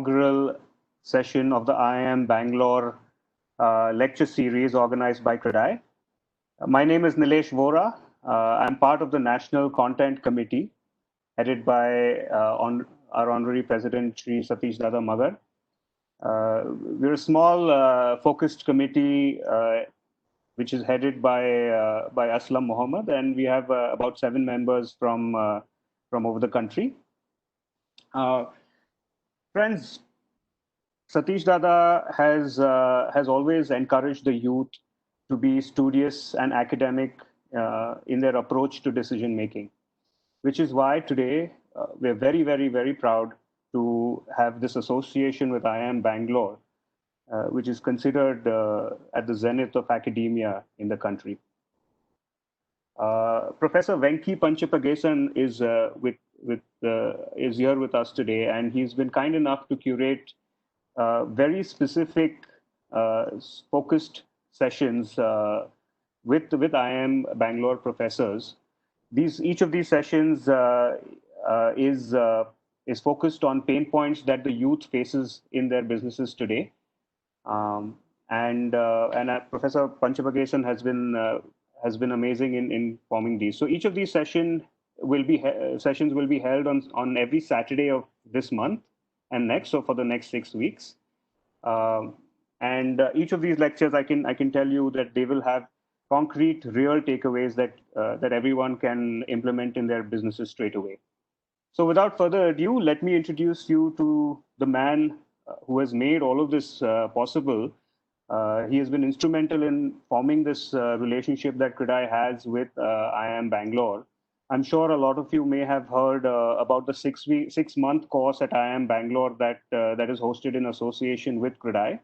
inaugural session of the IIM Bangalore lecture series organized by CREDAI. My name is Nilesh Vora. I'm part of the National Content Committee headed by our Honorary President, Shri Satish Dada Magar. We're a small focused committee which is headed by Aslam Mohammed, and we have about 7 members from over the country. Friends, Satish Dada has always encouraged the youth to be studious and academic in their approach to decision making, which is why today we're very, very, very proud to have this association with IIM Bangalore, which is considered at the zenith of academia in the country. Professor Venki Panchapagesan is here with us today, and he's been kind enough to curate very specific, focused sessions with IIM Bangalore professors. Each of these sessions is focused on pain points that the youth faces in their businesses today, and Professor Panchapagesan has been amazing in forming these. So each of these sessions will be held on every Saturday of this month and next, so for the next 6 weeks. And each of these lectures, I can tell you that they will have concrete, real takeaways that everyone can implement in their businesses straight away. So without further ado, let me introduce you to the man who has made all of this possible. He has been instrumental in forming this relationship that CREDAI has with IIM Bangalore. I'm sure a lot of you may have heard about the 6-month course at IIM Bangalore that is hosted in association with CREDAI.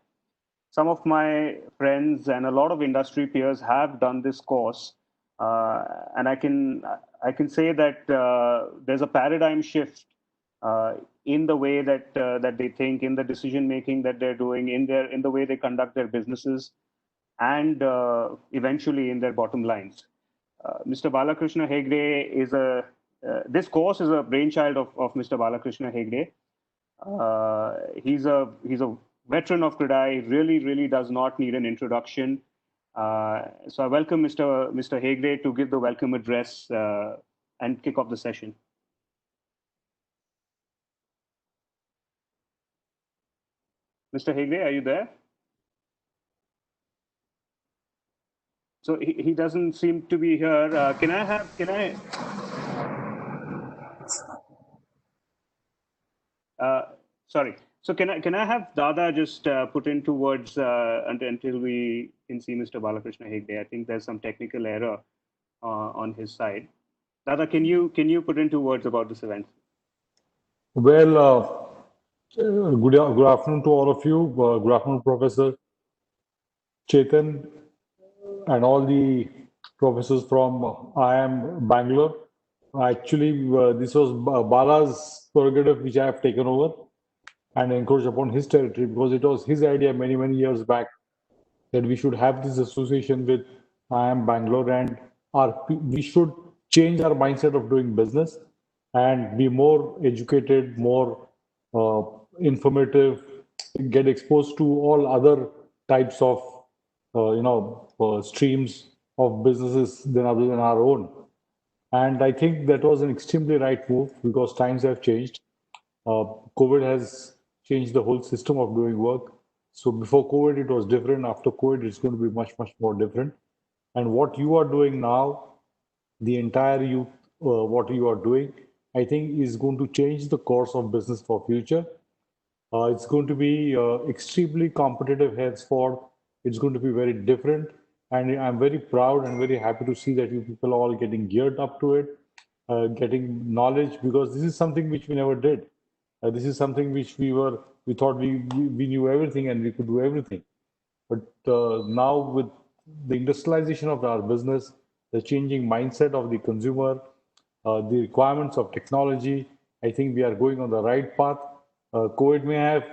Some of my friends and a lot of industry peers have done this course, and I can say that there's a paradigm shift in the way that they think, in the decision making that they're doing, in the way they conduct their businesses, and eventually in their bottom lines. Mr. Balakrishna Hegde is this course is a brainchild of Mr. Balakrishna Hegde. He's a veteran of CREDAI. Really does not need an introduction. So I welcome Mr. Hegde to give the welcome address and kick off the session. Mr. Hegde, are you there? So he doesn't seem to be here. Sorry. So can I have Dada just put into words until we can see Mr. Balakrishna Hegde? I think there's some technical error on his side. Dada, can you put into words about this event? Well, good afternoon to all of you. Good afternoon, Professor Chetan, and all the professors from IIM Bangalore. Actually, this was Bala's prerogative, which I have taken over and encroached upon his territory, because it was his idea many years back that we should have this association with IIM Bangalore, and we should change our mindset of doing business and be more educated, more informative, get exposed to all other types of streams of businesses other than our own. And I think that was an extremely right move, because times have changed. COVID has changed the whole system of doing work. So before COVID, it was different. After COVID, it's going to be much more different. And what you are doing now, the entire youth, what you are doing, I think is going to change the course of business for future. It's going to be extremely competitive henceforth. It's going to be very different. And I'm very proud and very happy to see that you people are all getting geared up to it, getting knowledge, because this is something which we never did. This is something which we thought we knew everything and we could do everything. But now with the industrialization of our business, the changing mindset of the consumer, the requirements of technology, I think we are going on the right path. COVID may have,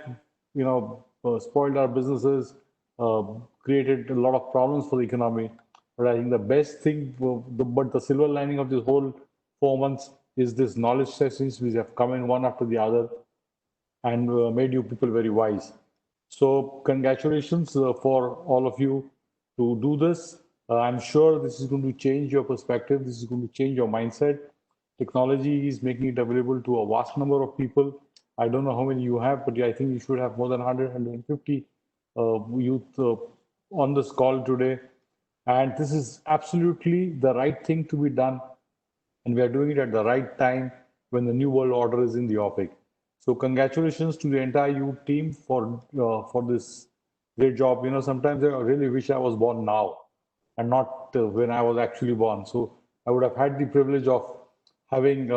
spoiled our businesses, created a lot of problems for the economy. But I think the best thing, but the silver lining of this whole 4 months is this knowledge sessions which have come in one after the other. and made you people very wise. So congratulations for all of you to do this. I'm sure this is going to change your perspective. This is going to change your mindset. Technology is making it available to a vast number of people. I don't know how many you have, but I think you should have more than 100, 150 youth on this call today. And this is absolutely the right thing to be done. And we are doing it at the right time when the new world order is in the offing. So congratulations to the entire youth team for this great job. You know, sometimes I really wish I was born now and not when I was actually born. So I would have had the privilege of having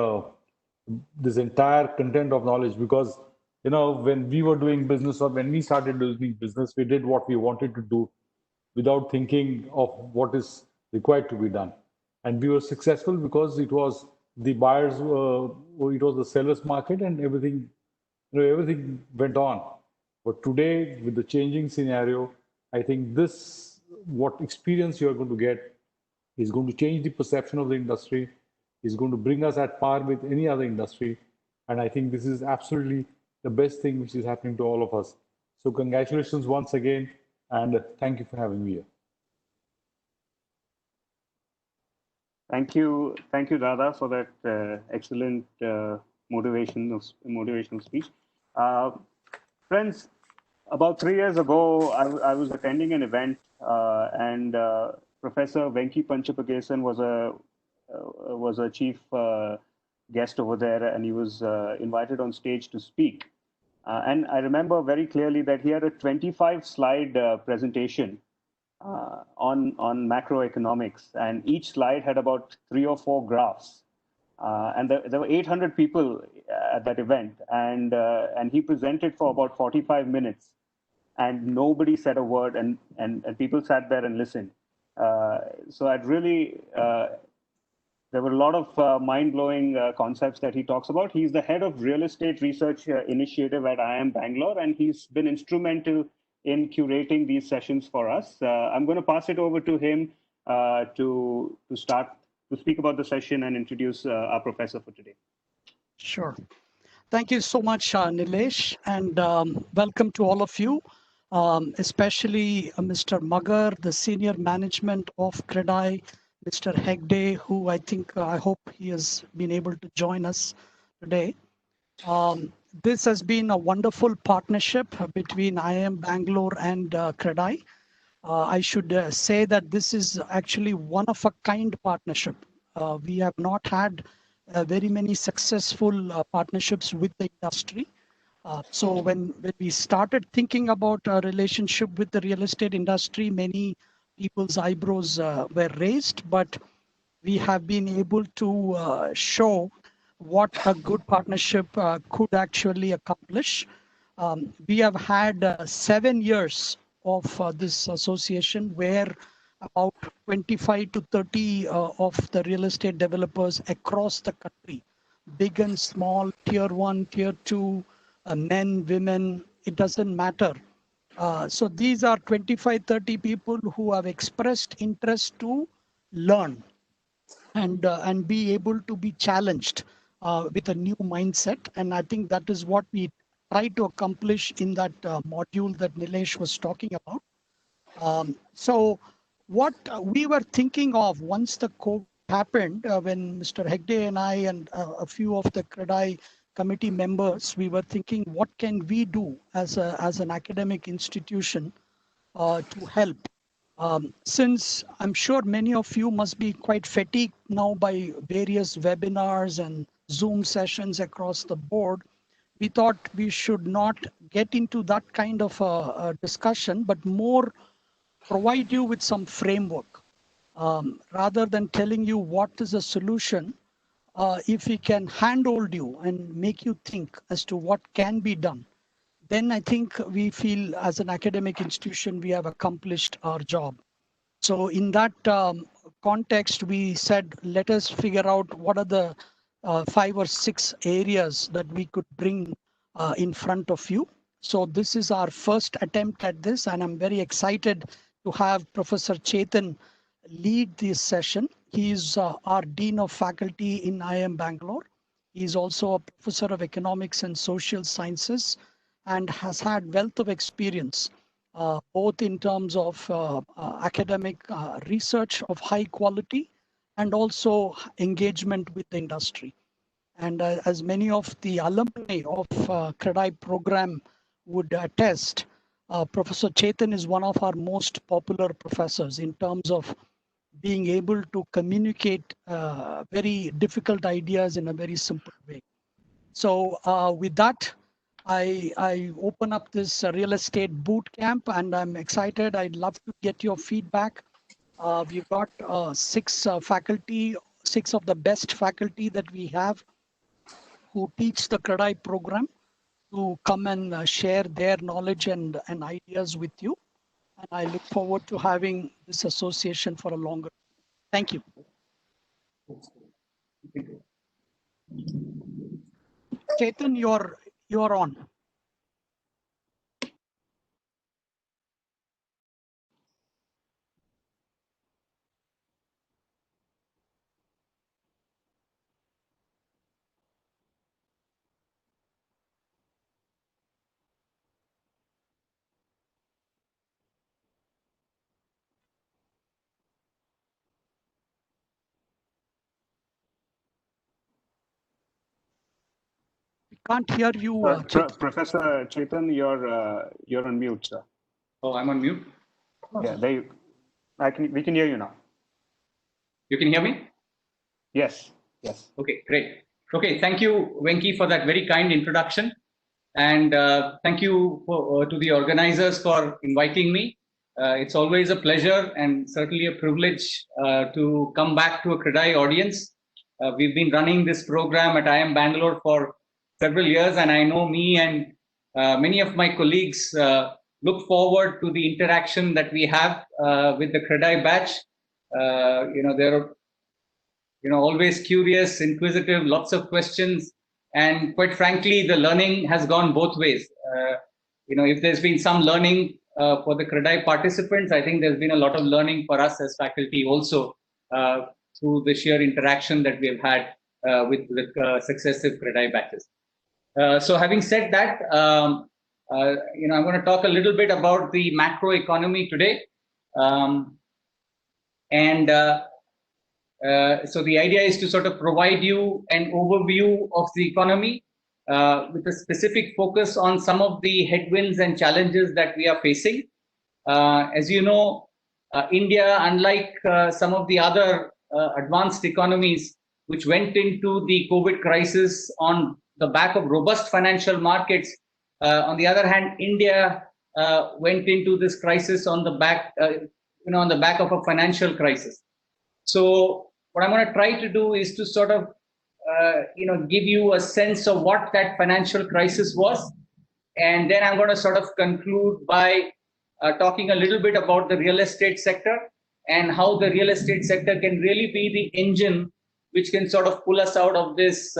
this entire content of knowledge, because you know, when we were doing business or when we started doing business, we did what we wanted to do without thinking of what is required to be done. And we were successful because it was the buyers, it was the seller's market, and everything, you know, everything went on. But today, with the changing scenario, I think this, what experience you are going to get, is going to change the perception of the industry, is going to bring us at par with any other industry. And I think this is absolutely the best thing which is happening to all of us. So congratulations once again, and thank you for having me here. Thank you, Dada, for that excellent motivational speech. Friends, about 3 years ago, I was attending an event, and Professor Venki Panchapagesan was a chief guest over there, and he was invited on stage to speak. And I remember very clearly that he had a 25-slide presentation on macroeconomics, and each slide had about 3 or 4 graphs. And there were 800 people at that event, and he presented for about 45 minutes, and nobody said a word, and people sat there and listened. So I'd really, there were a lot of mind-blowing concepts that he talks about. He's the head of real estate research initiative at IIM Bangalore, and he's been instrumental in curating these sessions for us. I'm going to pass it over to him to start to speak about the session and introduce our professor for today. Sure. Thank you so much, Nilesh, and welcome to all of you, especially Mr. Magar, the senior management of CREDAI, Mr. Hegde, who I hope he has been able to join us today. This has been a wonderful partnership between IIM Bangalore and CREDAI. I should say that this is actually one of a kind partnership. We have not had very many successful partnerships with the industry. So when we started thinking about a relationship with the real estate industry, many people's eyebrows were raised, but we have been able to show what a good partnership could actually accomplish. We have had 7 years of this association, where about 25 to 30 of the real estate developers across the country, big and small, tier 1, tier 2, men, women, it doesn't matter. So these are 25, 30 people who have expressed interest to learn and be able to be challenged with a new mindset. And I think that is what we try to accomplish in that module that Nilesh was talking about. So what we were thinking of once the COVID happened, when Mr. Hegde and I and a few of the CREDAI committee members, we were thinking, what can we do as an academic institution to help? Since I'm sure many of you must be quite fatigued now by various webinars and Zoom sessions across the board, we thought we should not get into that kind of a discussion, but more provide you with some framework. Rather than telling you what is a solution, if we can handhold you and make you think as to what can be done, then I think we feel as an academic institution, we have accomplished our job. So in that context, we said, let us figure out what are the 5 or 6 areas that we could bring in front of you. So this is our first attempt at this, and I'm very excited to have Professor Chetan lead this session. He is our Dean of Faculty in IIM Bangalore. He's also a professor of economics and social sciences and has had wealth of experience, both in terms of academic research of high quality and also engagement with the industry. And as many of the alumni of CREDAI program would attest, Professor Chetan is one of our most popular professors in terms of being able to communicate very difficult ideas in a very simple way. So with that, I open up this real estate boot camp, and I'm excited. I'd love to get your feedback. We've got six of the best faculty that we have who teach the CREDAI program to come and share their knowledge and ideas with you. And I look forward to having this association for a longer time. Thank you. Chetan, you're on. We can't hear you, Chetan. Professor Chetan, you're on mute, sir. Oh, I'm on mute? Yeah, we can hear you now. You can hear me? Yes, yes. Okay, great. Okay, thank you, Venki, for that very kind introduction. And thank you to the organizers for inviting me. It's always a pleasure and certainly a privilege to come back to a CREDAI audience. We've been running this program at IIM Bangalore for several years, and I know me and many of my colleagues look forward to the interaction that we have with the CREDAI batch. They're always curious, inquisitive, lots of questions, and quite frankly, the learning has gone both ways. If there's been some learning for the CREDAI participants, I think there's been a lot of learning for us as faculty also through the sheer interaction that we've had with successive CREDAI batches. So having said that, I'm going to talk a little bit about the macro economy today. So the idea is to sort of provide you an overview of the economy with a specific focus on some of the headwinds and challenges that we are facing. As you know, India, unlike some of the other advanced economies which went into the COVID crisis on the back of robust financial markets, on the other hand, India went into this crisis on the back, on the back of a financial crisis. So what I'm going to try to do is to sort of, give you a sense of what that financial crisis was. And then I'm going to sort of conclude by talking a little bit about the real estate sector and how the real estate sector can really be the engine which can sort of pull us out of this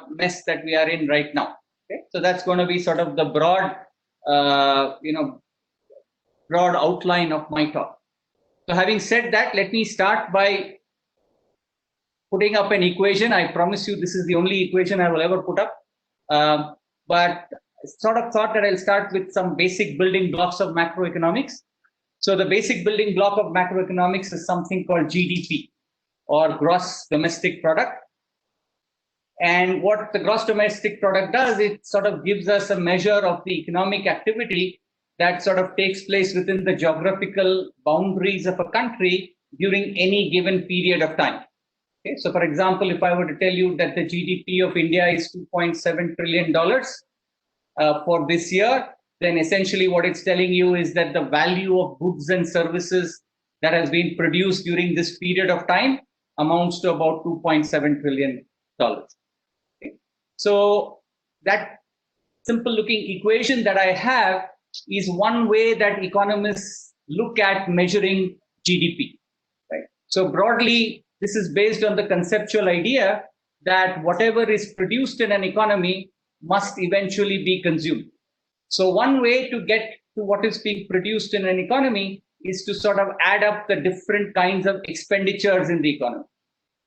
mess that we are in right now. Okay? So that's going to be sort of the broad outline of my talk. So having said that, let me start by putting up an equation. I promise you this is the only equation I will ever put up. But sort of thought that I'll start with some basic building blocks of macroeconomics. So the basic building block of macroeconomics is something called GDP, or gross domestic product. And what the gross domestic product does, it sort of gives us a measure of the economic activity that sort of takes place within the geographical boundaries of a country during any given period of time. Okay, so for example, if I were to tell you that the GDP of India is $2.7 trillion for this year, then essentially what it's telling you is that the value of goods and services that has been produced during this period of time amounts to about $2.7 trillion. Okay. So that simple looking equation that I have is one way that economists look at measuring GDP. Right? So broadly, this is based on the conceptual idea that whatever is produced in an economy must eventually be consumed. So one way to get to what is being produced in an economy is to sort of add up the different kinds of expenditures in the economy.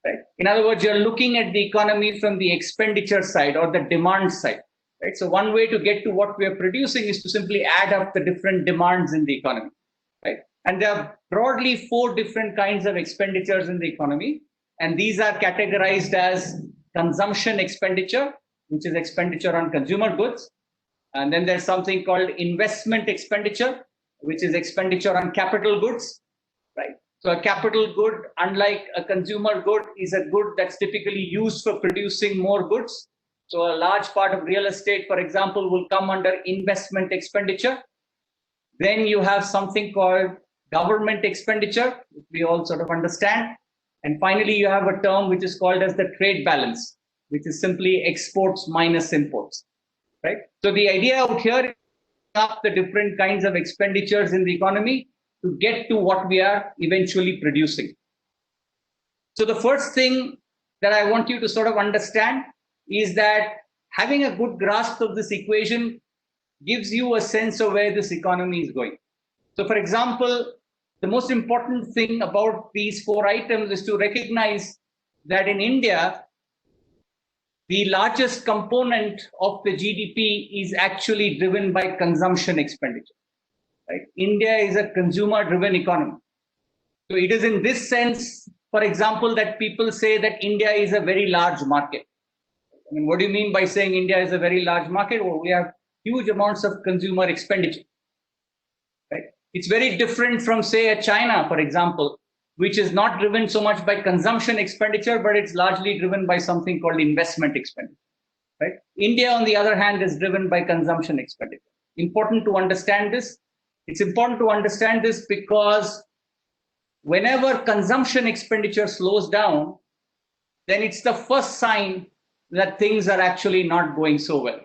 right? In other words, you're looking at the economy from the expenditure side or the demand side, right? So one way to get to what we are producing is to simply add up the different demands in the economy, right? And there are broadly 4 different kinds of expenditures in the economy, and these are categorized as consumption expenditure, which is expenditure on consumer goods. And then there's something called investment expenditure, which is expenditure on capital goods, right? So a capital good, unlike a consumer good, is a good that's typically used for producing more goods. So a large part of real estate, for example, will come under investment expenditure. Then you have something called government expenditure, which we all sort of understand. And finally, you have a term which is called as the trade balance, which is simply exports minus imports, right? So the idea out here is up the different kinds of expenditures in the economy to get to what we are eventually producing. So the first thing that I want you to sort of understand is that having a good grasp of this equation gives you a sense of where this economy is going. So for example, the most important thing about these 4 items is to recognize that in India, the largest component of the GDP is actually driven by consumption expenditure, right? India is a consumer-driven economy. So it is in this sense, for example, that people say that India is a very large market. I mean, what do you mean by saying India is a very large market? Well, we have huge amounts of consumer expenditure, right? It's very different from, say, a China, for example, which is not driven so much by consumption expenditure, but it's largely driven by something called investment expenditure, right? India, on the other hand, is driven by consumption expenditure. Important to understand this. It's important to understand this because whenever consumption expenditure slows down, then it's the first sign that things are actually not going so well,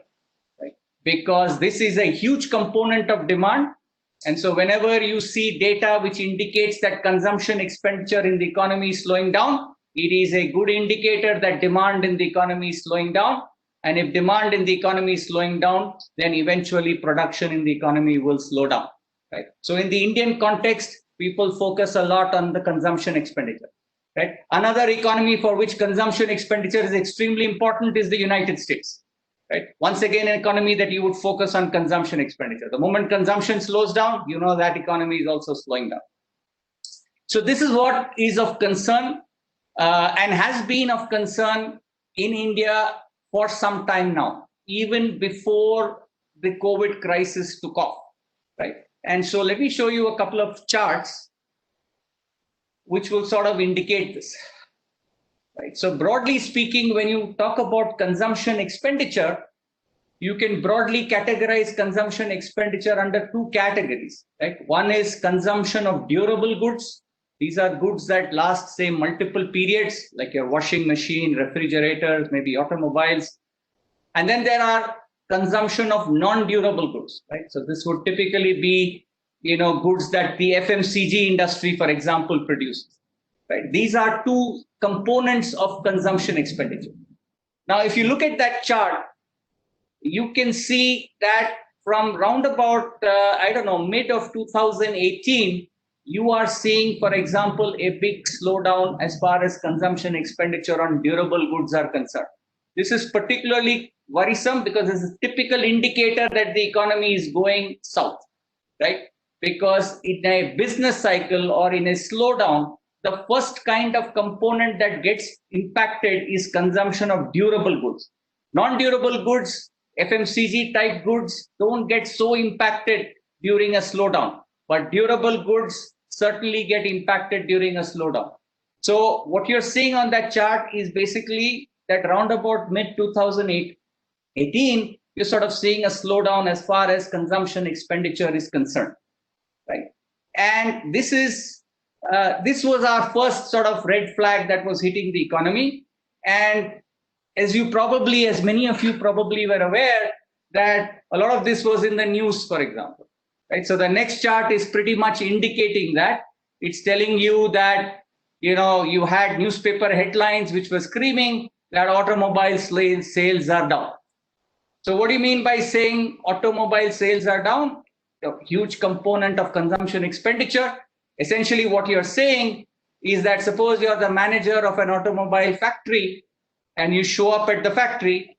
right? Because this is a huge component of demand. And so whenever you see data which indicates that consumption expenditure in the economy is slowing down, it is a good indicator that demand in the economy is slowing down. And if demand in the economy is slowing down, then eventually production in the economy will slow down, right? So in the Indian context, people focus a lot on the consumption expenditure, right? Another economy for which consumption expenditure is extremely important is the United States. Right? Once again, an economy that you would focus on consumption expenditure. The moment consumption slows down, you know that economy is also slowing down. So this is what is of concern and has been of concern in India for some time now, even before the COVID crisis took off, right? And so let me show you a couple of charts which will sort of indicate this. Right. So broadly speaking, when you talk about consumption expenditure, you can broadly categorize consumption expenditure under 2 categories. Right? One is consumption of durable goods. These are goods that last, say, multiple periods, like your washing machine, refrigerators, maybe automobiles. And then there are consumption of non-durable goods. Right? So this would typically be, goods that the FMCG industry, for example, produces. Right? These are 2 components of consumption expenditure. Now, if you look at that chart, you can see that from roundabout, mid of 2018, you are seeing, for example, a big slowdown as far as consumption expenditure on durable goods are concerned. This is particularly worrisome because it's a typical indicator that the economy is going south, right? Because in a business cycle or in a slowdown, the first kind of component that gets impacted is consumption of durable goods. Non-durable goods, FMCG type goods, don't get so impacted during a slowdown, but durable goods certainly get impacted during a slowdown. So what you're seeing on that chart is basically that round about mid 2018, you're sort of seeing a slowdown as far as consumption expenditure is concerned, right? And this was our first sort of red flag that was hitting the economy. And as many of you probably were aware, that a lot of this was in the news, for example, right? So the next chart is pretty much indicating that. It's telling you that, you had newspaper headlines which were screaming that automobile sales are down. So what do you mean by saying automobile sales are down? A huge component of consumption expenditure. Essentially what you're saying is that suppose you're the manager of an automobile factory and you show up at the factory,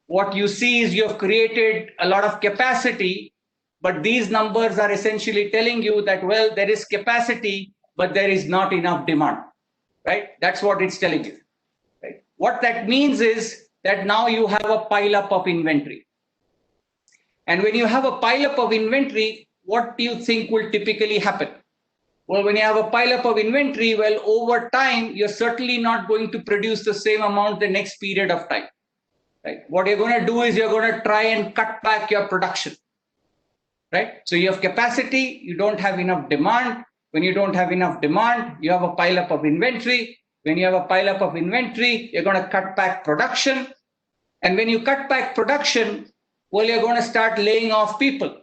what you see is you've created a lot of capacity, but these numbers are essentially telling you that, well, there is capacity, but there is not enough demand, right? That's what it's telling you. Right? What that means is that now you have a pile-up of inventory. And when you have a pile-up of inventory, what do you think will typically happen? Well, when you have a pile-up of inventory, well, over time, you're certainly not going to produce the same amount the next period of time. Right? What you're going to do is you're going to try and cut back your production. Right? So you have capacity, you don't have enough demand. When you don't have enough demand, you have a pile-up of inventory. When you have a pile-up of inventory, you're going to cut back production. And when you cut back production, well, you're going to start laying off people.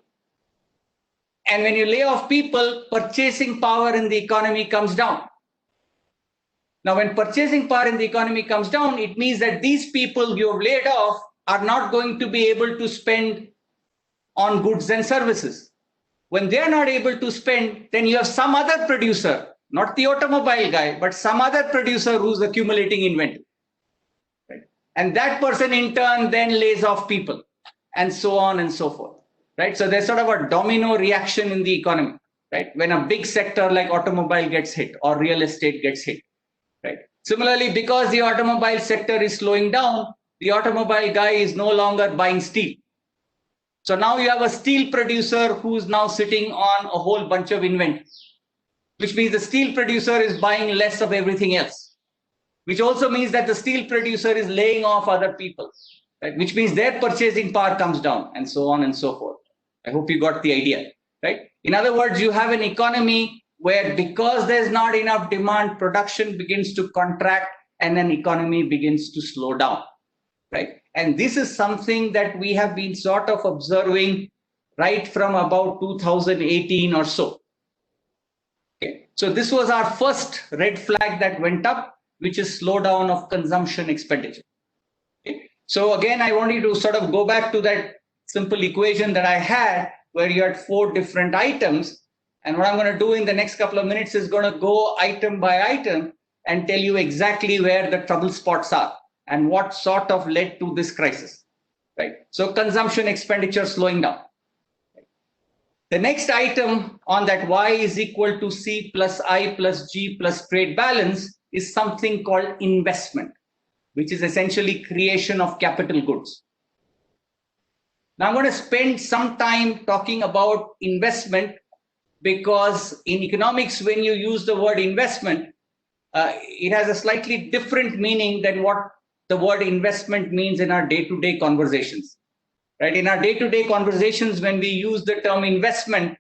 And when you lay off people, purchasing power in the economy comes down. Now, when purchasing power in the economy comes down, it means that these people you have laid off are not going to be able to spend on goods and services. When they're not able to spend, then you have some other producer, not the automobile guy, but some other producer who's accumulating inventory. Right? And that person in turn then lays off people, and so on and so forth. Right? So there's sort of a domino reaction in the economy, right? When a big sector like automobile gets hit or real estate gets hit, right? Similarly, because the automobile sector is slowing down, the automobile guy is no longer buying steel. So now you have a steel producer who's now sitting on a whole bunch of inventory, which means the steel producer is buying less of everything else, which also means that the steel producer is laying off other people, right? Which means their purchasing power comes down, and so on and so forth. I hope you got the idea, right? In other words, you have an economy where because there's not enough demand, production begins to contract and an economy begins to slow down, right? And this is something that we have been sort of observing right from about 2018 or so. Okay. So this was our first red flag that went up, which is slowdown of consumption expenditure. Okay. So again, I want you to sort of go back to that simple equation that I had where you had 4 different items. And what I'm going to do in the next couple of minutes is going to go item by item and tell you exactly where the trouble spots are and what sort of led to this crisis. Right? So consumption expenditure slowing down. The next item on that Y is equal to C plus I plus G plus trade balance is something called investment, which is essentially creation of capital goods. Now I'm going to spend some time talking about investment because in economics, when you use the word investment, it has a slightly different meaning than what the word investment means in our day-to-day conversations. Right? In our day-to-day conversations, when we use the term investment,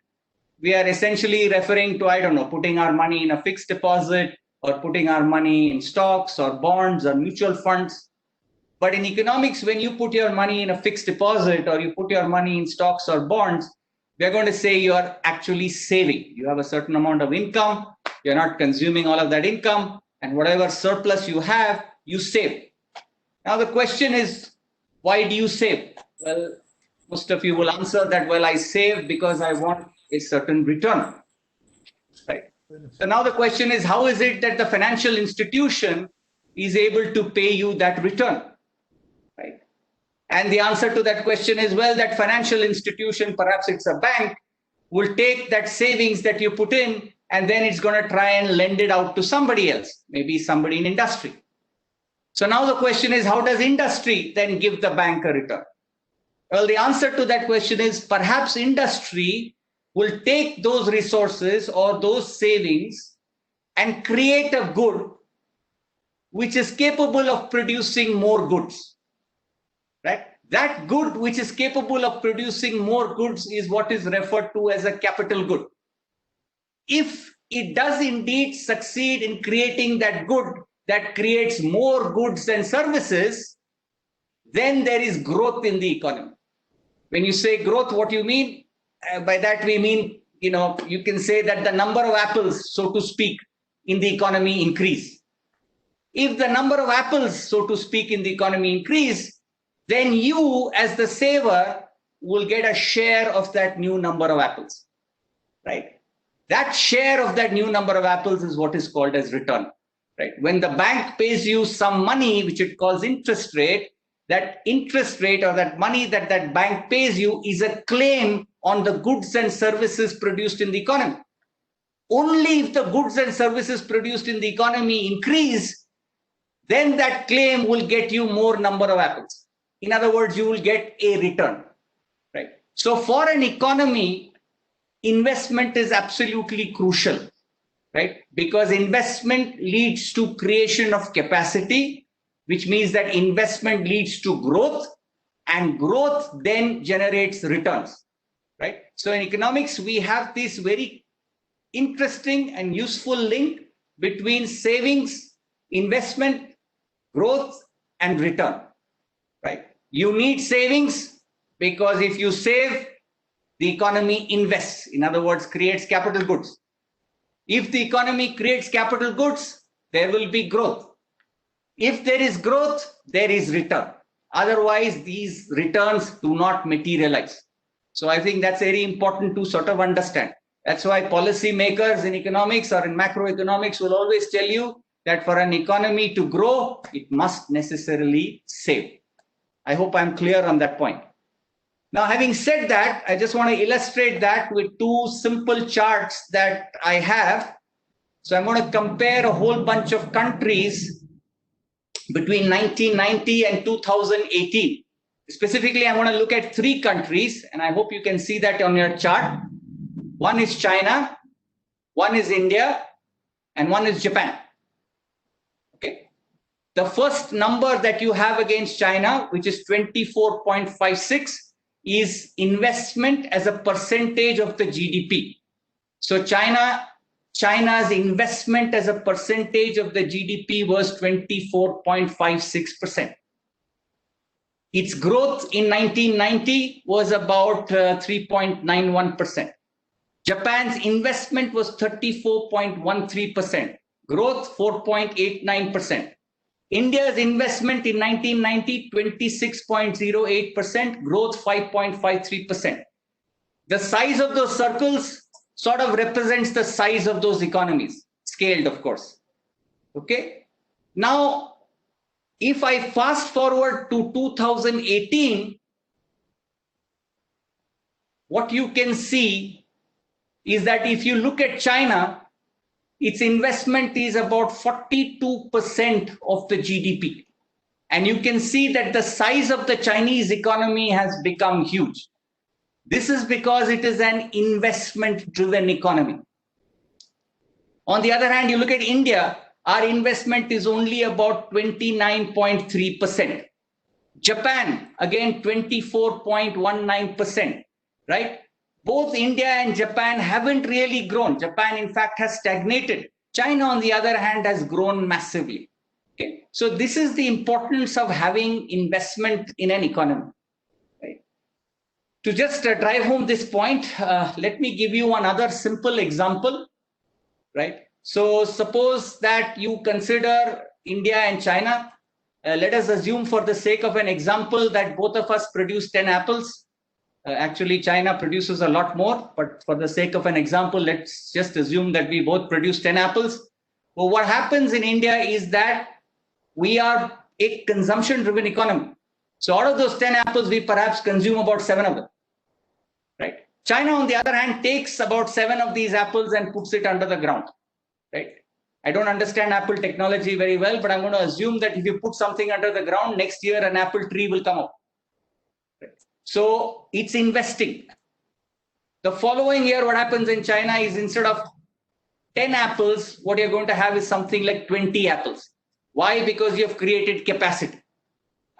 we are essentially referring to, I don't know, putting our money in a fixed deposit or putting our money in stocks or bonds or mutual funds. But in economics, when you put your money in a fixed deposit or you put your money in stocks or bonds, we're going to say you are actually saving. You have a certain amount of income, you're not consuming all of that income, and whatever surplus you have, you save. Now the question is, why do you save? Well, most of you will answer that, well, I save because I want a certain return. Right? So now the question is, how is it that the financial institution is able to pay you that return? Right? And the answer to that question is, well, that financial institution, perhaps it's a bank, will take that savings that you put in and then it's going to try and lend it out to somebody else, maybe somebody in industry. So now the question is, how does industry then give the bank a return? Well, the answer to that question is perhaps industry will take those resources or those savings and create a good which is capable of producing more goods. Right? That good which is capable of producing more goods is what is referred to as a capital good. If it does indeed succeed in creating that good that creates more goods and services, then there is growth in the economy. When you say growth, what do you mean? By that we mean, you can say that the number of apples, so to speak, in the economy increase. If the number of apples, so to speak, in the economy increase, then you as the saver will get a share of that new number of apples, right? That share of that new number of apples is what is called as return. Right? When the bank pays you some money, which it calls interest rate, that interest rate or that money that that bank pays you is a claim on the goods and services produced in the economy. Only if the goods and services produced in the economy increase, then that claim will get you more number of apples. In other words, you will get a return. Right? So for an economy, investment is absolutely crucial. Right? Because investment leads to creation of capacity, which means that investment leads to growth, and growth then generates returns. Right? So in economics, we have this very interesting and useful link between savings, investment, growth, and return. Right? You need savings because if you save, the economy invests. In other words, creates capital goods. If the economy creates capital goods, there will be growth. If there is growth, there is return. Otherwise, these returns do not materialize. So I think that's very important to sort of understand. That's why policy makers in economics or in macroeconomics will always tell you that for an economy to grow, it must necessarily save. I hope I'm clear on that point. Now, having said that, I just want to illustrate that with two simple charts that I have. So I'm going to compare a whole bunch of countries between 1990 and 2018. Specifically, I want to look at three countries, and I hope you can see that on your chart. One is China, one is India, and one is Japan. Okay. The first number that you have against China, which is 24.56, is investment as a percentage of the GDP. So China's investment as a percentage of the GDP was 24.56%. Its growth in 1990 was about 3.91%. Japan's investment was 34.13%, growth 4.89%. India's investment in 1990, 26.08%, growth 5.53%. The size of those circles sort of represents the size of those economies, scaled, of course. Okay. Now, if I fast forward to 2018, what you can see is that if you look at China, its investment is about 42% of the GDP. And you can see that the size of the Chinese economy has become huge. This is because it is an investment-driven economy. On the other hand, you look at India, our investment is only about 29.3%. Japan, again, 24.19%, right? Both India and Japan haven't really grown. Japan, in fact, has stagnated. China, on the other hand, has grown massively. Okay? So this is the importance of having investment in an economy. Right? To just drive home this point, let me give you another simple example. Right? So suppose that you consider India and China. Let us assume for the sake of an example that both of us produce 10 apples. Actually, China produces a lot more, but for the sake of an example, let's just assume that we both produce 10 apples. Well, what happens in India is that we are a consumption-driven economy. So out of those 10 apples, we perhaps consume about 7 of them. Right? China, on the other hand, takes about 7 of these apples and puts it under the ground. Right? I don't understand apple technology very well, but I'm going to assume that if you put something under the ground, next year an apple tree will come up. So it's investing. The following year, what happens in China is instead of 10 apples, what you're going to have is something like 20 apples. Why? Because you have created capacity.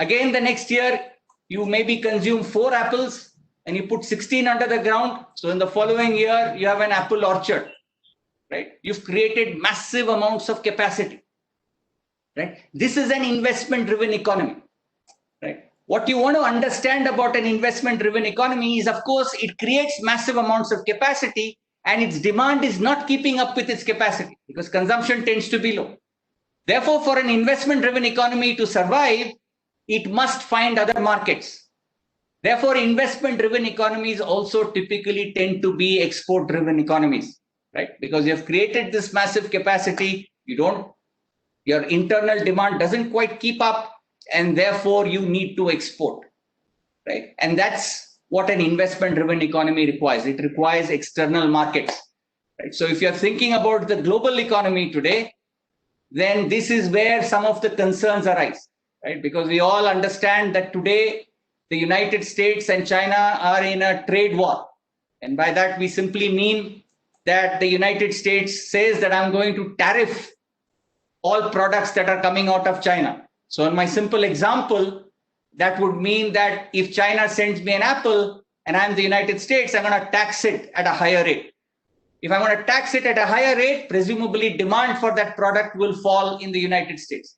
Again, the next year, you maybe consume 4 apples and you put 16 under the ground. So in the following year, you have an apple orchard. Right? You've created massive amounts of capacity. Right? This is an investment-driven economy. Right? What you want to understand about an investment-driven economy is, of course, it creates massive amounts of capacity and its demand is not keeping up with its capacity because consumption tends to be low. Therefore, for an investment-driven economy to survive, it must find other markets. Therefore, investment-driven economies also typically tend to be export-driven economies. right? Because you have created this massive capacity, your internal demand doesn't quite keep up, and therefore you need to export, right? And that's what an investment-driven economy requires. It requires external markets, right? So if you're thinking about the global economy today, then this is where some of the concerns arise, right? Because we all understand that today the United States and China are in a trade war. And by that, we simply mean that the United States says that I'm going to tariff all products that are coming out of China. So in my simple example, that would mean that if China sends me an apple and I'm the United States, I'm going to tax it at a higher rate. If I'm going to tax it at a higher rate, presumably demand for that product will fall in the United States,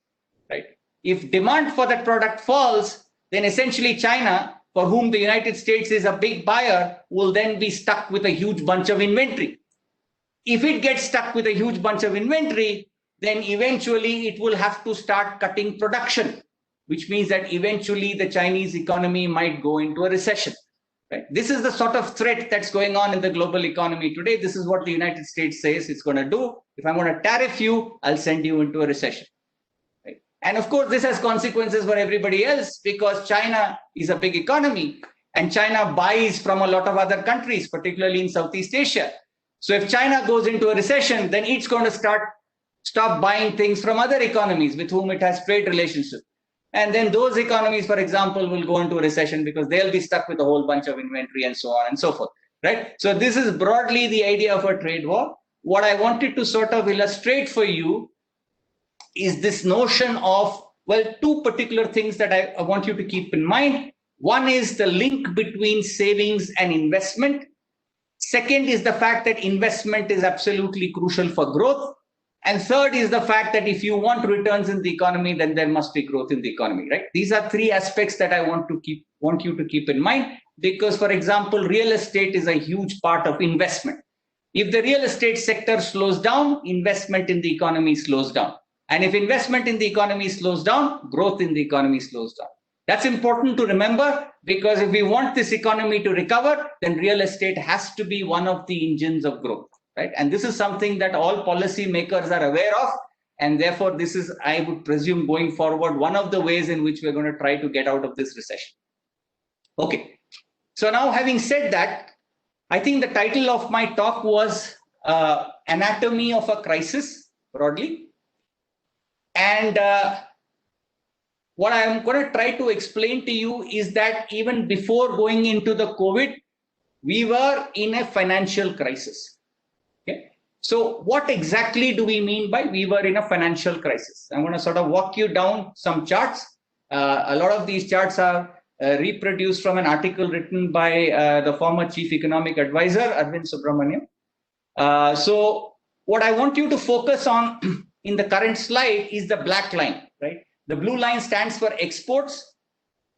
right? If demand for that product falls, then essentially China, for whom the United States is a big buyer, will then be stuck with a huge bunch of inventory. If it gets stuck with a huge bunch of inventory, then eventually it will have to start cutting production, which means that eventually the Chinese economy might go into a recession. Right? This is the sort of threat that's going on in the global economy today. This is what the United States says it's going to do. If I'm going to tariff you, I'll send you into a recession. Right? And of course, this has consequences for everybody else because China is a big economy and China buys from a lot of other countries, particularly in Southeast Asia. So if China goes into a recession, then it's going to stop buying things from other economies with whom it has trade relationships. And then those economies, for example, will go into a recession because they'll be stuck with a whole bunch of inventory and so on and so forth, right? So this is broadly the idea of a trade war. What I wanted to sort of illustrate for you is this notion of, well, two particular things that I want you to keep in mind. One is the link between savings and investment. Second is the fact that investment is absolutely crucial for growth. And third is the fact that if you want returns in the economy, then there must be growth in the economy, right? These are three aspects that I want you to keep in mind because, for example, real estate is a huge part of investment. If the real estate sector slows down, investment in the economy slows down. And if investment in the economy slows down, growth in the economy slows down. That's important to remember because if we want this economy to recover, then real estate has to be one of the engines of growth. Right? And this is something that all policy makers are aware of. And therefore, this is, I would presume, going forward, one of the ways in which we're going to try to get out of this recession. Okay. So now, having said that, I think the title of my talk was Anatomy of a Crisis, broadly. And what I'm going to try to explain to you is that even before going into the COVID, we were in a financial crisis. Okay. So what exactly do we mean by we were in a financial crisis? I'm going to sort of walk you down some charts. A lot of these charts are reproduced from an article written by the former Chief Economic Advisor, Arvind Subramanian. So what I want you to focus on in the current slide is the black line, right? The blue line stands for exports,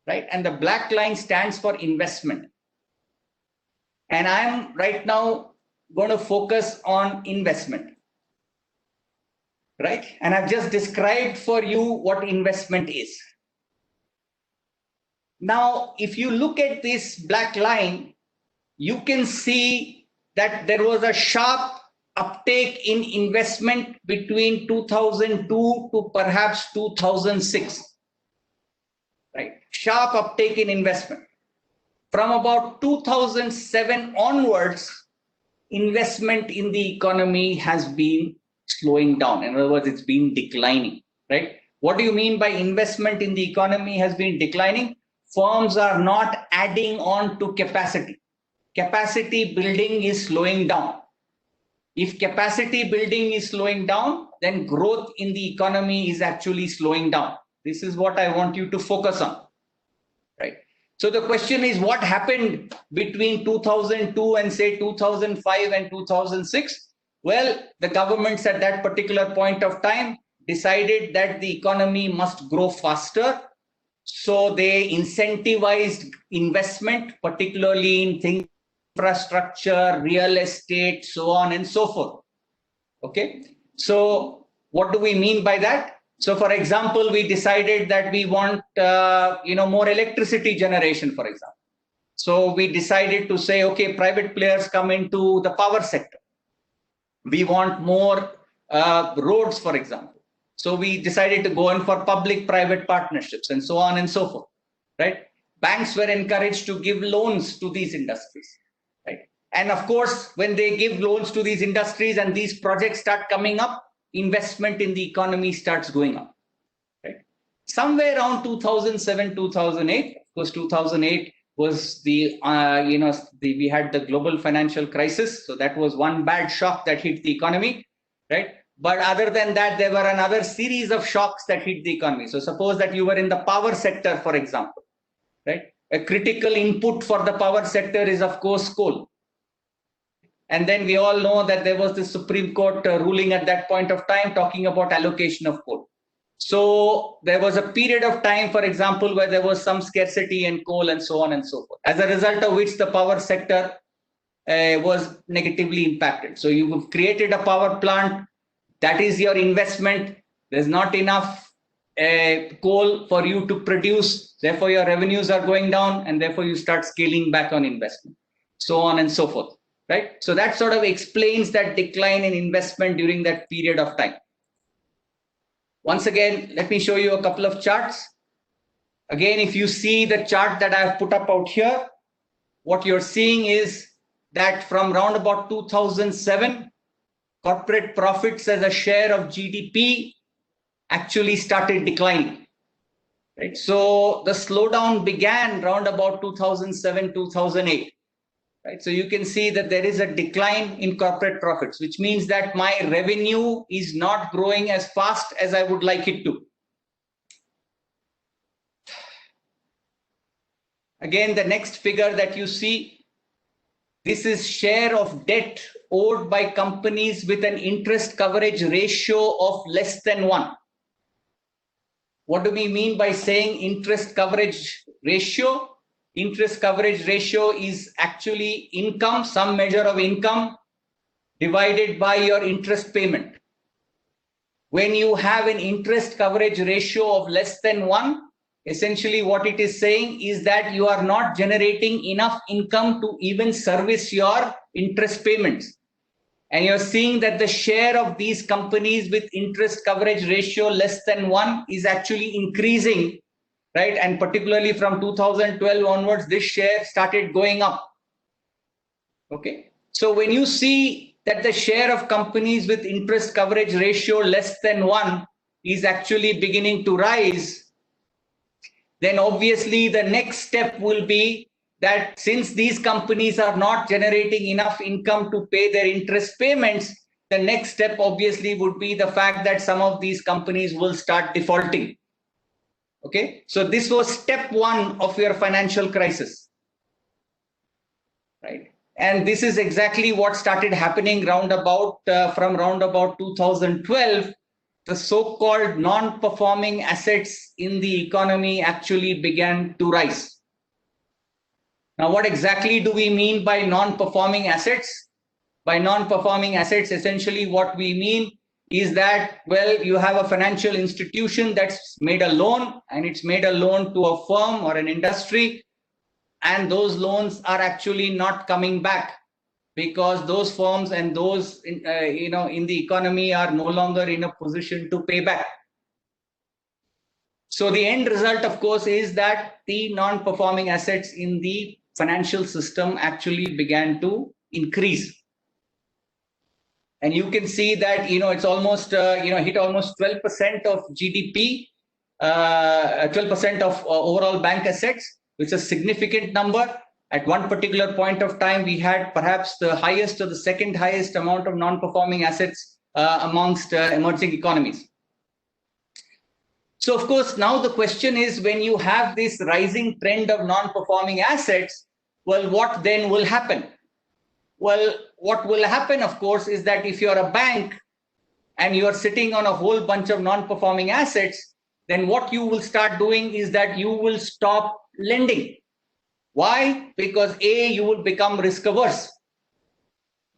right? And the black line stands for investment. And I'm right now going to focus on investment, right? And I've just described for you what investment is. Now, if you look at this black line, you can see that there was a sharp uptake in investment between 2002 to perhaps 2006, right? Sharp uptake in investment. From about 2007 onwards, investment in the economy has been slowing down. In other words, it's been declining, right? What do you mean by investment in the economy has been declining? Firms are not adding on to capacity. Capacity building is slowing down. If capacity building is slowing down, then growth in the economy is actually slowing down. This is what I want you to focus on, right? So the question is, what happened between 2002 and say 2005 and 2006? Well, the governments at that particular point of time decided that the economy must grow faster. So they incentivized investment, particularly in things, infrastructure, real estate, so on and so forth. Okay. So what do we mean by that? So, for example, we decided that we want, more electricity generation, for example. So we decided to say, okay, private players come into the power sector. We want more roads, for example. So we decided to go in for public-private partnerships and so on and so forth, right? Banks were encouraged to give loans to these industries, right? And of course, when they give loans to these industries and these projects start coming up, investment in the economy starts going up, right? Somewhere around 2007, 2008, of course, 2008 was we had the global financial crisis. So that was one bad shock that hit the economy, right? But other than that, there were another series of shocks that hit the economy. So suppose that you were in the power sector, for example, right? A critical input for the power sector is, of course, coal. And then we all know that there was the Supreme Court ruling at that point of time talking about allocation of coal. So there was a period of time, for example, where there was some scarcity in coal and so on and so forth, as a result of which the power sector was negatively impacted. So you've created a power plant, that is your investment. There's not enough coal for you to produce, therefore your revenues are going down, and therefore you start scaling back on investment, so on and so forth, right? So that sort of explains that decline in investment during that period of time. Once again, let me show you a couple of charts. Again, if you see the chart that I've put up out here, what you're seeing is that from round about 2007, corporate profits as a share of GDP actually started declining, right? So the slowdown began round about 2007, 2008, right? So you can see that there is a decline in corporate profits, which means that my revenue is not growing as fast as I would like it to. Again, the next figure that you see, this is share of debt owed by companies with an interest coverage ratio of less than 1. What do we mean by saying interest coverage ratio? Interest coverage ratio is actually income, some measure of income divided by your interest payment. When you have an interest coverage ratio of less than 1, essentially what it is saying is that you are not generating enough income to even service your interest payments. And you're seeing that the share of these companies with interest coverage ratio less than 1 is actually increasing, right? And particularly from 2012 onwards, this share started going up. Okay. So when you see that the share of companies with interest coverage ratio less than 1 is actually beginning to rise, then obviously the next step will be that since these companies are not generating enough income to pay their interest payments, the next step obviously would be the fact that some of these companies will start defaulting. Okay, so this was step 1 of your financial crisis, right? And this is exactly what started happening from round about 2012. The so-called non-performing assets in the economy actually began to rise. Now, what exactly do we mean by non-performing assets? By non-performing assets, essentially what we mean is that, well, you have a financial institution that's made a loan, and it's made a loan to a firm or an industry, and those loans are actually not coming back because those firms and those in the economy are no longer in a position to pay back. So the end result, of course, is that the non-performing assets in the financial system actually began to increase. And you can see that, it's almost, hit almost 12% of GDP, 12% of overall bank assets, which is a significant number. At one particular point of time, we had perhaps the highest or the second highest amount of non-performing assets amongst emerging economies. So, of course, now the question is, when you have this rising trend of non-performing assets, well, what then will happen? Well, what will happen, of course, is that if you're a bank and you're sitting on a whole bunch of non-performing assets, then what you will start doing is that you will stop lending. Why? Because A, you will become risk averse.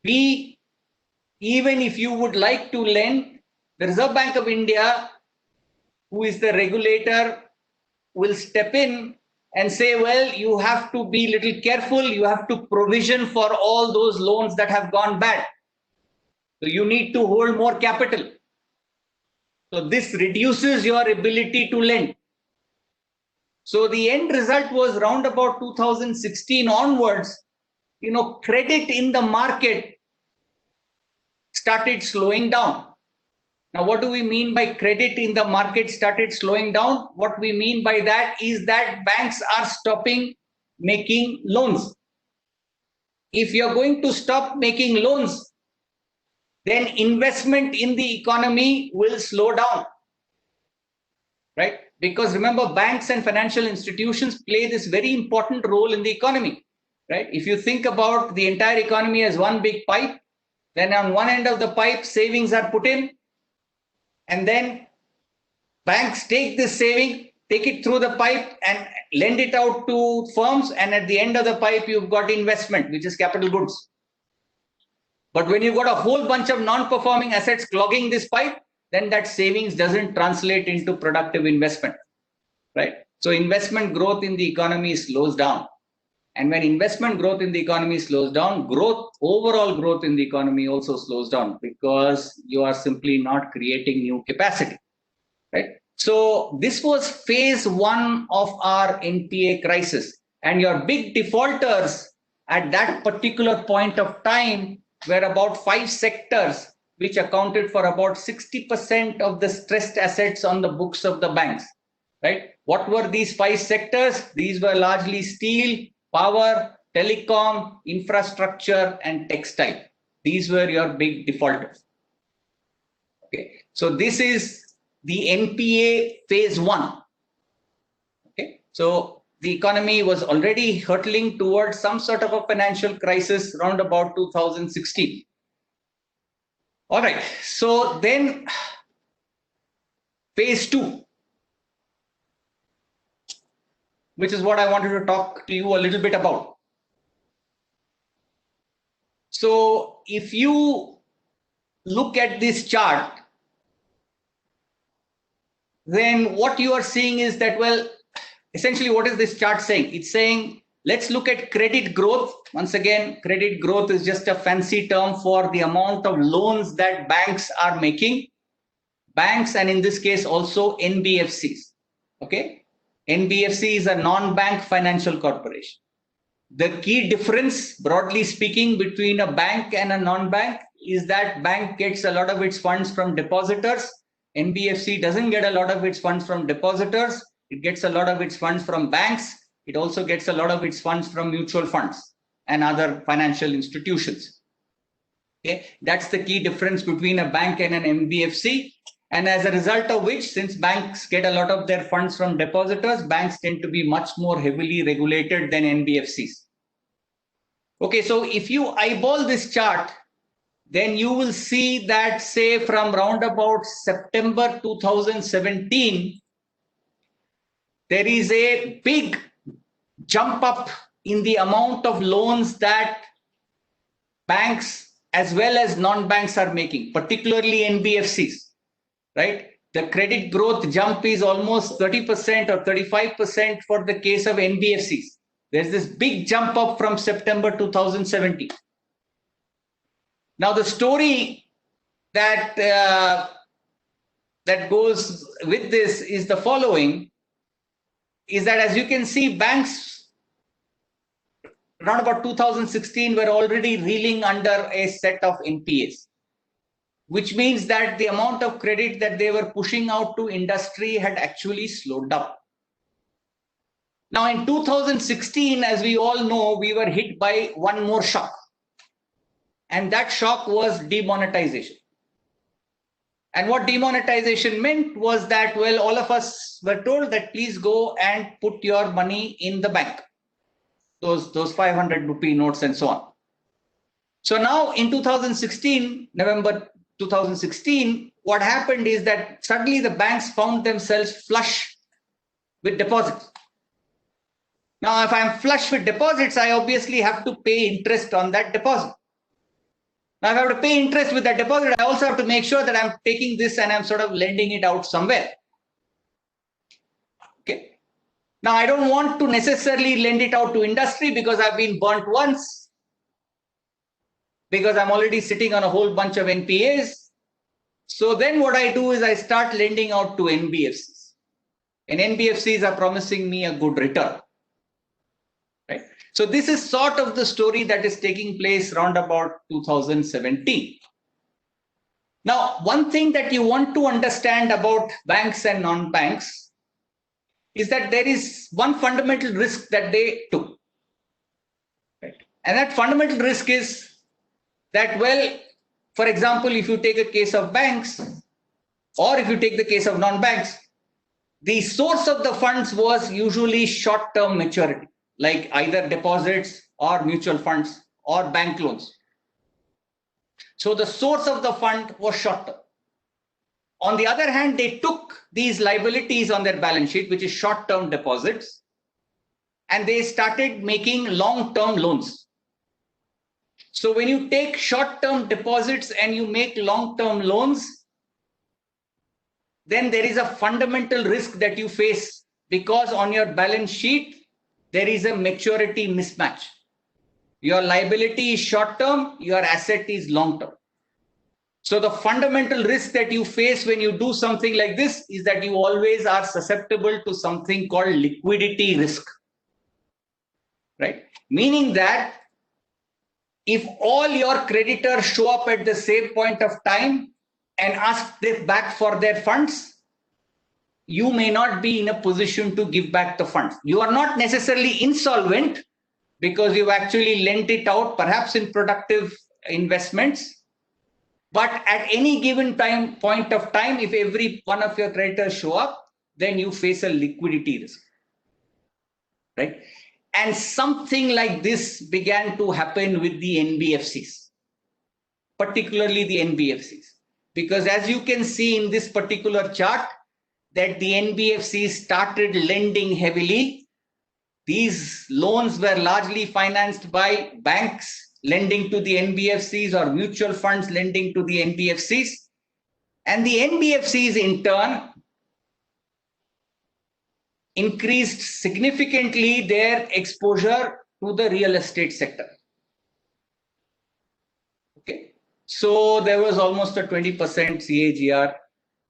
B, even if you would like to lend, the Reserve Bank of India, who is the regulator, will step in and say, well, you have to be a little careful. You have to provision for all those loans that have gone bad. So you need to hold more capital. So this reduces your ability to lend. So the end result was round about 2016 onwards, credit in the market started slowing down. Now, what do we mean by credit in the market started slowing down? What we mean by that is that banks are stopping making loans. If you're going to stop making loans, then investment in the economy will slow down, right? Because remember, banks and financial institutions play this very important role in the economy, right? If you think about the entire economy as one big pipe, then on one end of the pipe, savings are put in, and then banks take this saving, take it through the pipe and lend it out to firms. And at the end of the pipe, you've got investment, which is capital goods. But when you've got a whole bunch of non-performing assets clogging this pipe, then that savings doesn't translate into productive investment, right? So investment growth in the economy slows down. And when investment growth in the economy slows down, overall growth in the economy also slows down because you are simply not creating new capacity, right? So this was phase one of our NPA crisis. And your big defaulters at that particular point of time were about 5 sectors, which accounted for about 60% of the stressed assets on the books of the banks, right? What were these 5 sectors? These were largely steel, power, telecom, infrastructure, and textile. These were your big defaulters. Okay, so this is the NPA phase one. Okay, so the economy was already hurtling towards some sort of a financial crisis around about 2016. All right, so then phase two, which is what I wanted to talk to you a little bit about. So if you look at this chart, then what you are seeing is that, well, essentially what is this chart saying? It's saying, let's look at credit growth. Once again, credit growth is just a fancy term for the amount of loans that banks are making. Banks, and in this case also NBFCs, okay? NBFC is a non-bank financial corporation. The key difference, broadly speaking, between a bank and a non-bank is that bank gets a lot of its funds from depositors. NBFC doesn't get a lot of its funds from depositors. It gets a lot of its funds from banks. It also gets a lot of its funds from mutual funds and other financial institutions. Okay, that's the key difference between a bank and an NBFC. And as a result of which, since banks get a lot of their funds from depositors, banks tend to be much more heavily regulated than NBFCs. Okay, so if you eyeball this chart, then you will see that, say, from round about September 2017, there is a big jump up in the amount of loans that banks as well as non-banks are making, particularly NBFCs, right? The credit growth jump is almost 30% or 35% for the case of NBFCs. There's this big jump up from September 2017. Now, the story that that goes with this is the following, is that as you can see, banks around about 2016 were already reeling under a set of NPAs, which means that the amount of credit that they were pushing out to industry had actually slowed down. Now, in 2016, as we all know, we were hit by one more shock. And that shock was demonetization. And what demonetization meant was that, well, all of us were told that please go and put your money in the bank, those 500 rupee notes and so on. So now in 2016, November 2016, what happened is that suddenly the banks found themselves flush with deposits. Now, if I'm flush with deposits, I obviously have to pay interest on that deposit. Now, if I have to pay interest with that deposit, I also have to make sure that I'm taking this and I'm sort of lending it out somewhere. Okay. Now, I don't want to necessarily lend it out to industry because I've been burnt once. because I'm already sitting on a whole bunch of NPAs. So then what I do is I start lending out to NBFCs. And NBFCs are promising me a good return. Right? So this is sort of the story that is taking place around about 2017. Now, one thing that you want to understand about banks and non-banks is that there is one fundamental risk that they took. Right? And that fundamental risk is that, well, for example, if you take a case of banks, or if you take the case of non-banks, the source of the funds was usually short-term maturity, like either deposits or mutual funds or bank loans. So the source of the fund was short-term. On the other hand, they took these liabilities on their balance sheet, which is short-term deposits, and they started making long-term loans. So when you take short-term deposits and you make long-term loans, then there is a fundamental risk that you face, because on your balance sheet, there is a maturity mismatch. Your liability is short-term, your asset is long-term. So the fundamental risk that you face when you do something like this is that you always are susceptible to something called liquidity risk. Right? Meaning that if all your creditors show up at the same point of time and ask them back for their funds, you may not be in a position to give back the funds. You are not necessarily insolvent because you've actually lent it out, perhaps in productive investments. But at any given point of time, if every one of your creditors show up, then you face a liquidity risk. Right? And something like this began to happen with the NBFCs, particularly the NBFCs. Because as you can see in this particular chart, that the NBFCs started lending heavily. These loans were largely financed by banks lending to the NBFCs or mutual funds lending to the NBFCs. And the NBFCs in turn increased significantly their exposure to the real estate sector. Okay, so there was almost a 20% CAGR,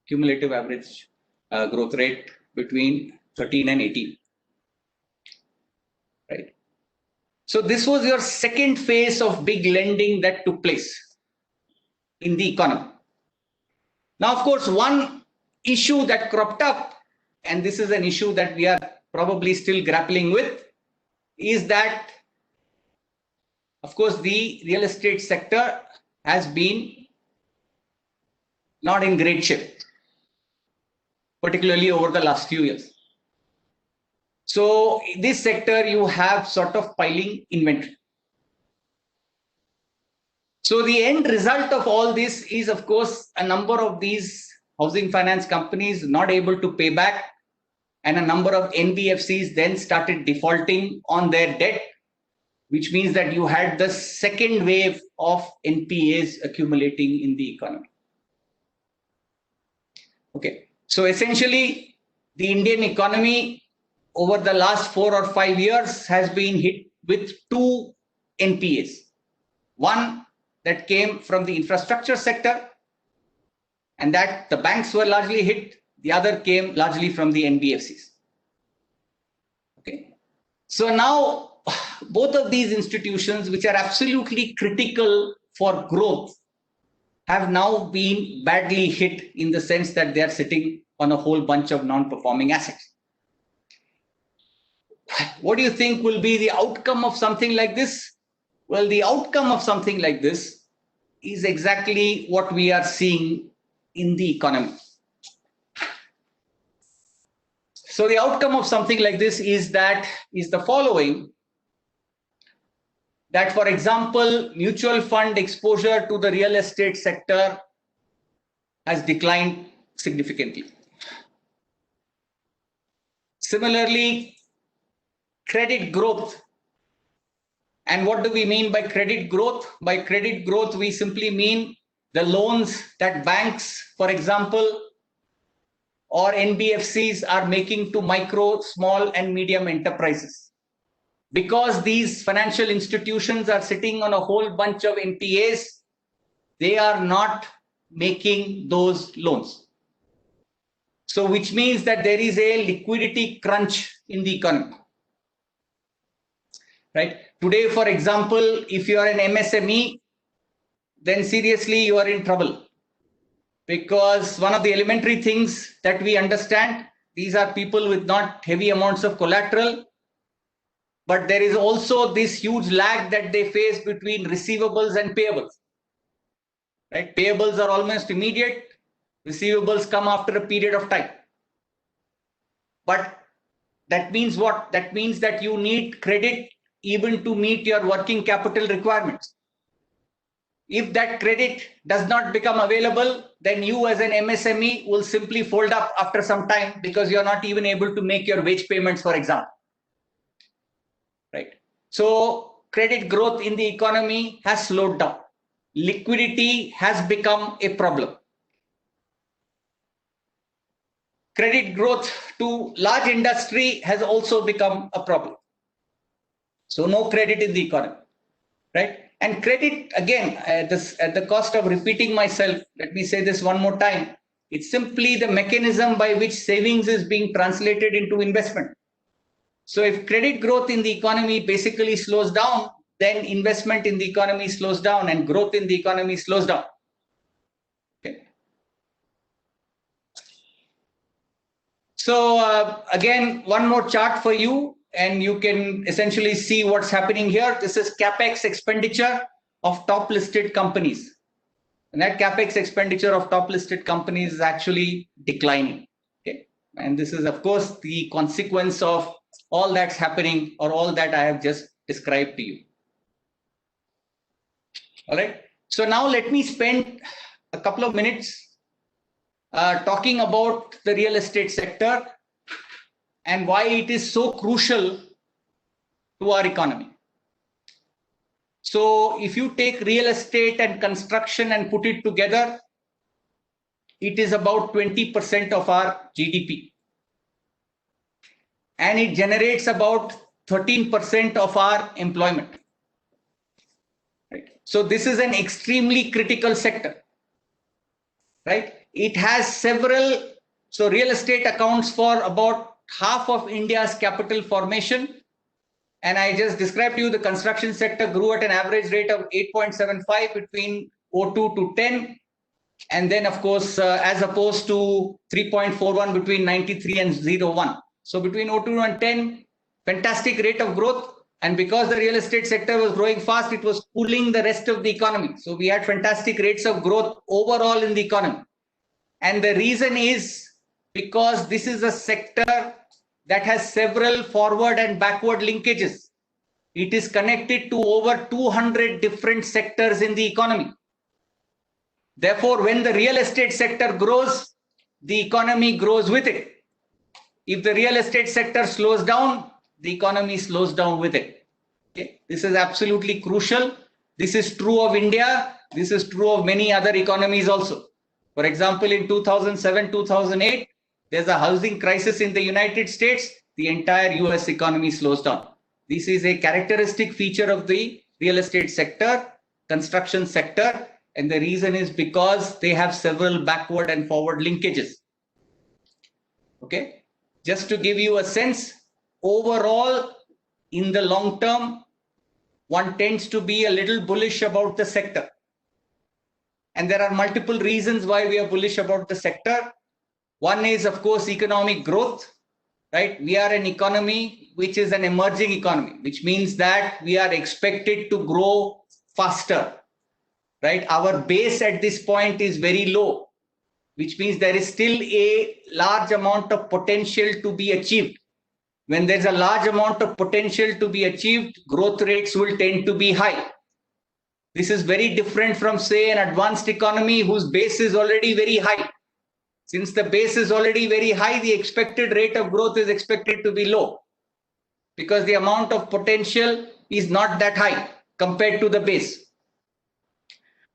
cumulative average growth rate between 13 and 18. Right. So this was your second phase of big lending that took place in the economy. Now, of course, one issue that cropped up, and this is an issue that we are probably still grappling with, is that, of course, the real estate sector has been not in great shape, particularly over the last few years. So in this sector, you have sort of piling inventory. So the end result of all this is, of course, a number of these housing finance companies not able to pay back, and a number of NBFCs then started defaulting on their debt, which means that you had the second wave of NPAs accumulating in the economy. Okay, so essentially, the Indian economy over the last 4 or 5 years has been hit with two NPAs. One that came from the infrastructure sector, and that the banks were largely hit. The other came largely from the NBFCs. Okay, so now both of these institutions, which are absolutely critical for growth, have now been badly hit in the sense that they are sitting on a whole bunch of non-performing assets. What do you think will be the outcome of something like this? Well, the outcome of something like this is exactly what we are seeing in the economy. So the outcome of something like this is the following: that, for example, mutual fund exposure to the real estate sector has declined significantly. Similarly, credit growth. And what do we mean by credit growth? By credit growth, we simply mean the loans that banks, for example, or NBFCs are making to micro, small, and medium enterprises. because these financial institutions are sitting on a whole bunch of NPAs, they are not making those loans. So which means that there is a liquidity crunch in the economy. Right? Today, for example, if you are an MSME, then seriously you are in trouble. Because one of the elementary things that we understand, these are people with not heavy amounts of collateral, but there is also this huge lag that they face between receivables and payables. Right? Payables are almost immediate, receivables come after a period of time. But that means what? That means that you need credit even to meet your working capital requirements. If that credit does not become available, then you as an MSME will simply fold up after some time because you're not even able to make your wage payments, for example. Right? So credit growth in the economy has slowed down. Liquidity has become a problem. Credit growth to large industry has also become a problem. So no credit in the economy, right? And credit, again, at the cost of repeating myself, let me say this one more time. It's simply the mechanism by which savings is being translated into investment. So if credit growth in the economy basically slows down, then investment in the economy slows down and growth in the economy slows down. Okay. So again, one more chart for you, and you can essentially see what's happening here. This is CapEx expenditure of top listed companies. And that CapEx expenditure of top listed companies is actually declining. Okay. And this is, of course, the consequence of all that's happening or all that I have just described to you. All right. So now let me spend a couple of minutes talking about the real estate sector and why it is so crucial to our economy. So if you take real estate and construction and put it together, it is about 20% of our GDP. And it generates about 13% of our employment. Right? So this is an extremely critical sector. Right? It has several, so real estate accounts for about half of India's capital formation. And I just described to you the construction sector grew at an average rate of 8.75 between 02 to 10. And then, of course, as opposed to 3.41 between 93 and 01. So between 02 and 10, fantastic rate of growth. And because the real estate sector was growing fast, it was pulling the rest of the economy. So we had fantastic rates of growth overall in the economy. And the reason is because this is a sector that has several forward and backward linkages. It is connected to over 200 different sectors in the economy. Therefore, when the real estate sector grows, the economy grows with it. If the real estate sector slows down, the economy slows down with it. Okay? This is absolutely crucial. This is true of India. This is true of many other economies also. For example, in 2007-2008, there's a housing crisis in the United States. The entire US economy slows down. This is a characteristic feature of the real estate sector, construction sector. And the reason is because they have several backward and forward linkages. Okay. Just to give you a sense, overall, in the long term, one tends to be a little bullish about the sector. And there are multiple reasons why we are bullish about the sector. One is, of course, economic growth, right? We are an economy which is an emerging economy, which means that we are expected to grow faster, right? Our base at this point is very low, which means there is still a large amount of potential to be achieved. When there's a large amount of potential to be achieved, growth rates will tend to be high. This is very different from, say, an advanced economy whose base is already very high. Since the base is already very high, the expected rate of growth is expected to be low because the amount of potential is not that high compared to the base.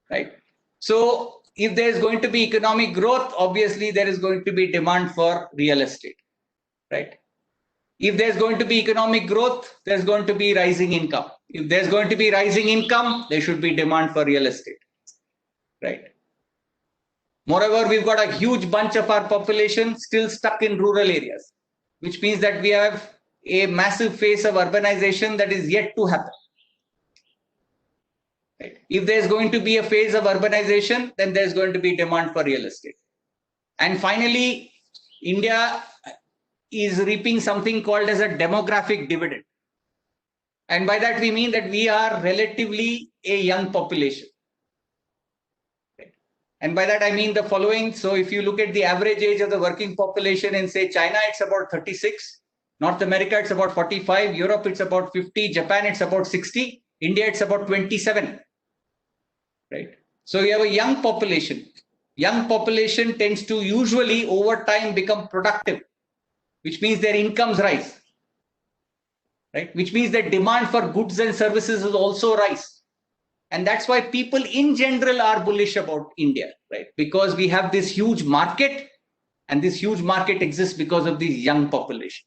Right? So if there is going to be economic growth, obviously there is going to be demand for real estate. Right? If there's going to be economic growth, there's going to be rising income. If there's going to be rising income, there should be demand for real estate, right? Moreover, we've got a huge bunch of our population still stuck in rural areas, which means that we have a massive phase of urbanization that is yet to happen. Right? If there's going to be a phase of urbanization, then there's going to be demand for real estate. And finally, India is reaping something called as a demographic dividend. And by that we mean that we are relatively a young population. And by that I mean the following. So if you look at the average age of the working population in, say, China, it's about 36. North America, it's about 45. Europe, it's about 50. Japan, it's about 60. India, it's about 27. Right? So you have a young population. Young population tends to usually over time become productive, which means their incomes rise. Right? Which means that demand for goods and services will also rise. And that's why people in general are bullish about India, right? Because we have this huge market, and this huge market exists because of this young population.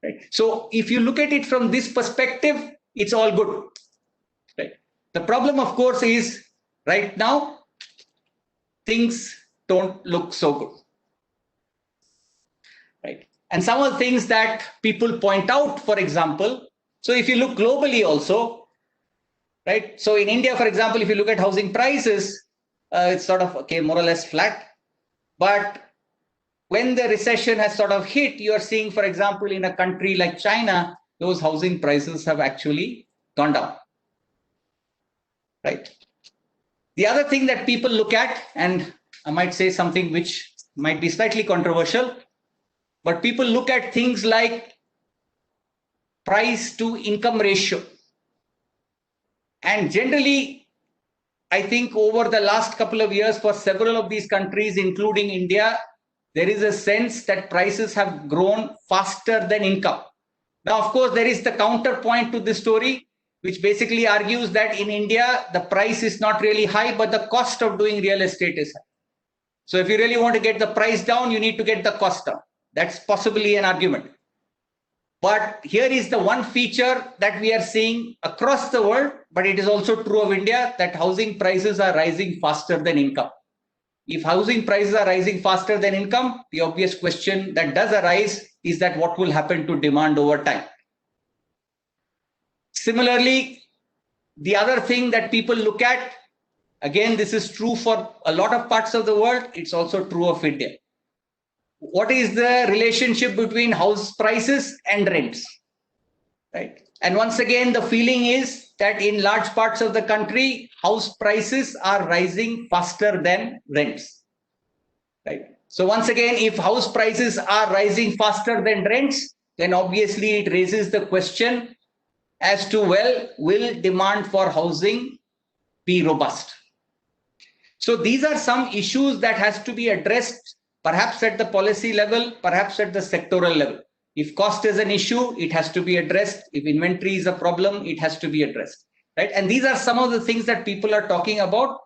Right? So if you look at it from this perspective, it's all good. Right? The problem, of course, is right now, things don't look so good. Right? And some of the things that people point out, for example, so if you look globally also, right? So in India, for example, if you look at housing prices, it's sort of, okay, more or less flat. But when the recession has sort of hit, you are seeing, for example, in a country like China, those housing prices have actually gone down. Right? The other thing that people look at, and I might say something which might be slightly controversial, but people look at things like price to income ratio. And generally, I think over the last couple of years for several of these countries, including India, there is a sense that prices have grown faster than income. Now, of course, there is the counterpoint to this story, which basically argues that in India, the price is not really high, but the cost of doing real estate is high. So if you really want to get the price down, you need to get the cost down. That's possibly an argument. But here is the one feature that we are seeing across the world, but it is also true of India, that housing prices are rising faster than income. If housing prices are rising faster than income, the obvious question that does arise is that what will happen to demand over time? Similarly, the other thing that people look at, again, this is true for a lot of parts of the world, it's also true of India. What is the relationship between house prices and rents? Right? And once again, the feeling is that in large parts of the country, house prices are rising faster than rents. Right? So once again, if house prices are rising faster than rents, then obviously it raises the question as to, well, will demand for housing be robust? So these are some issues that has to be addressed, perhaps at the policy level, perhaps at the sectoral level. If cost is an issue, it has to be addressed. If inventory is a problem, it has to be addressed. Right? And these are some of the things that people are talking about.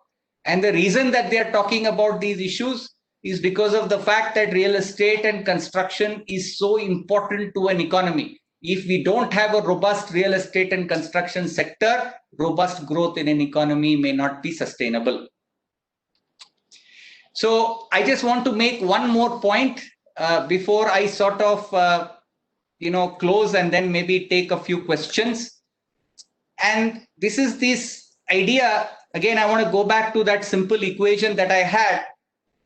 And the reason that they are talking about these issues is because of the fact that real estate and construction is so important to an economy. If we don't have a robust real estate and construction sector, robust growth in an economy may not be sustainable. So I just want to make one more point before I sort of close and then maybe take a few questions. And this is this idea, again, I want to go back to that simple equation that I had,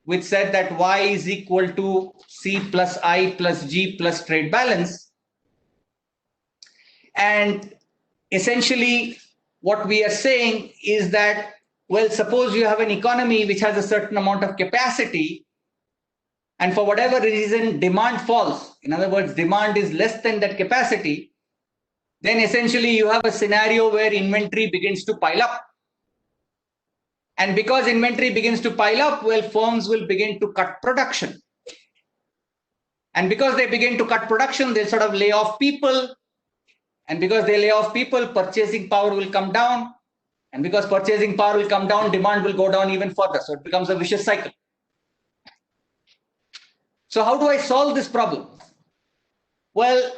which said that Y is equal to C plus I plus G plus trade balance. And essentially what we are saying is that, well, suppose you have an economy which has a certain amount of capacity, and for whatever reason demand falls, in other words, demand is less than that capacity, then essentially you have a scenario where inventory begins to pile up. And because inventory begins to pile up, well, firms will begin to cut production. And because they begin to cut production, they'll sort of lay off people. And because they lay off people, purchasing power will come down. And because purchasing power will come down, demand will go down even further. So it becomes a vicious cycle. So how do I solve this problem? Well,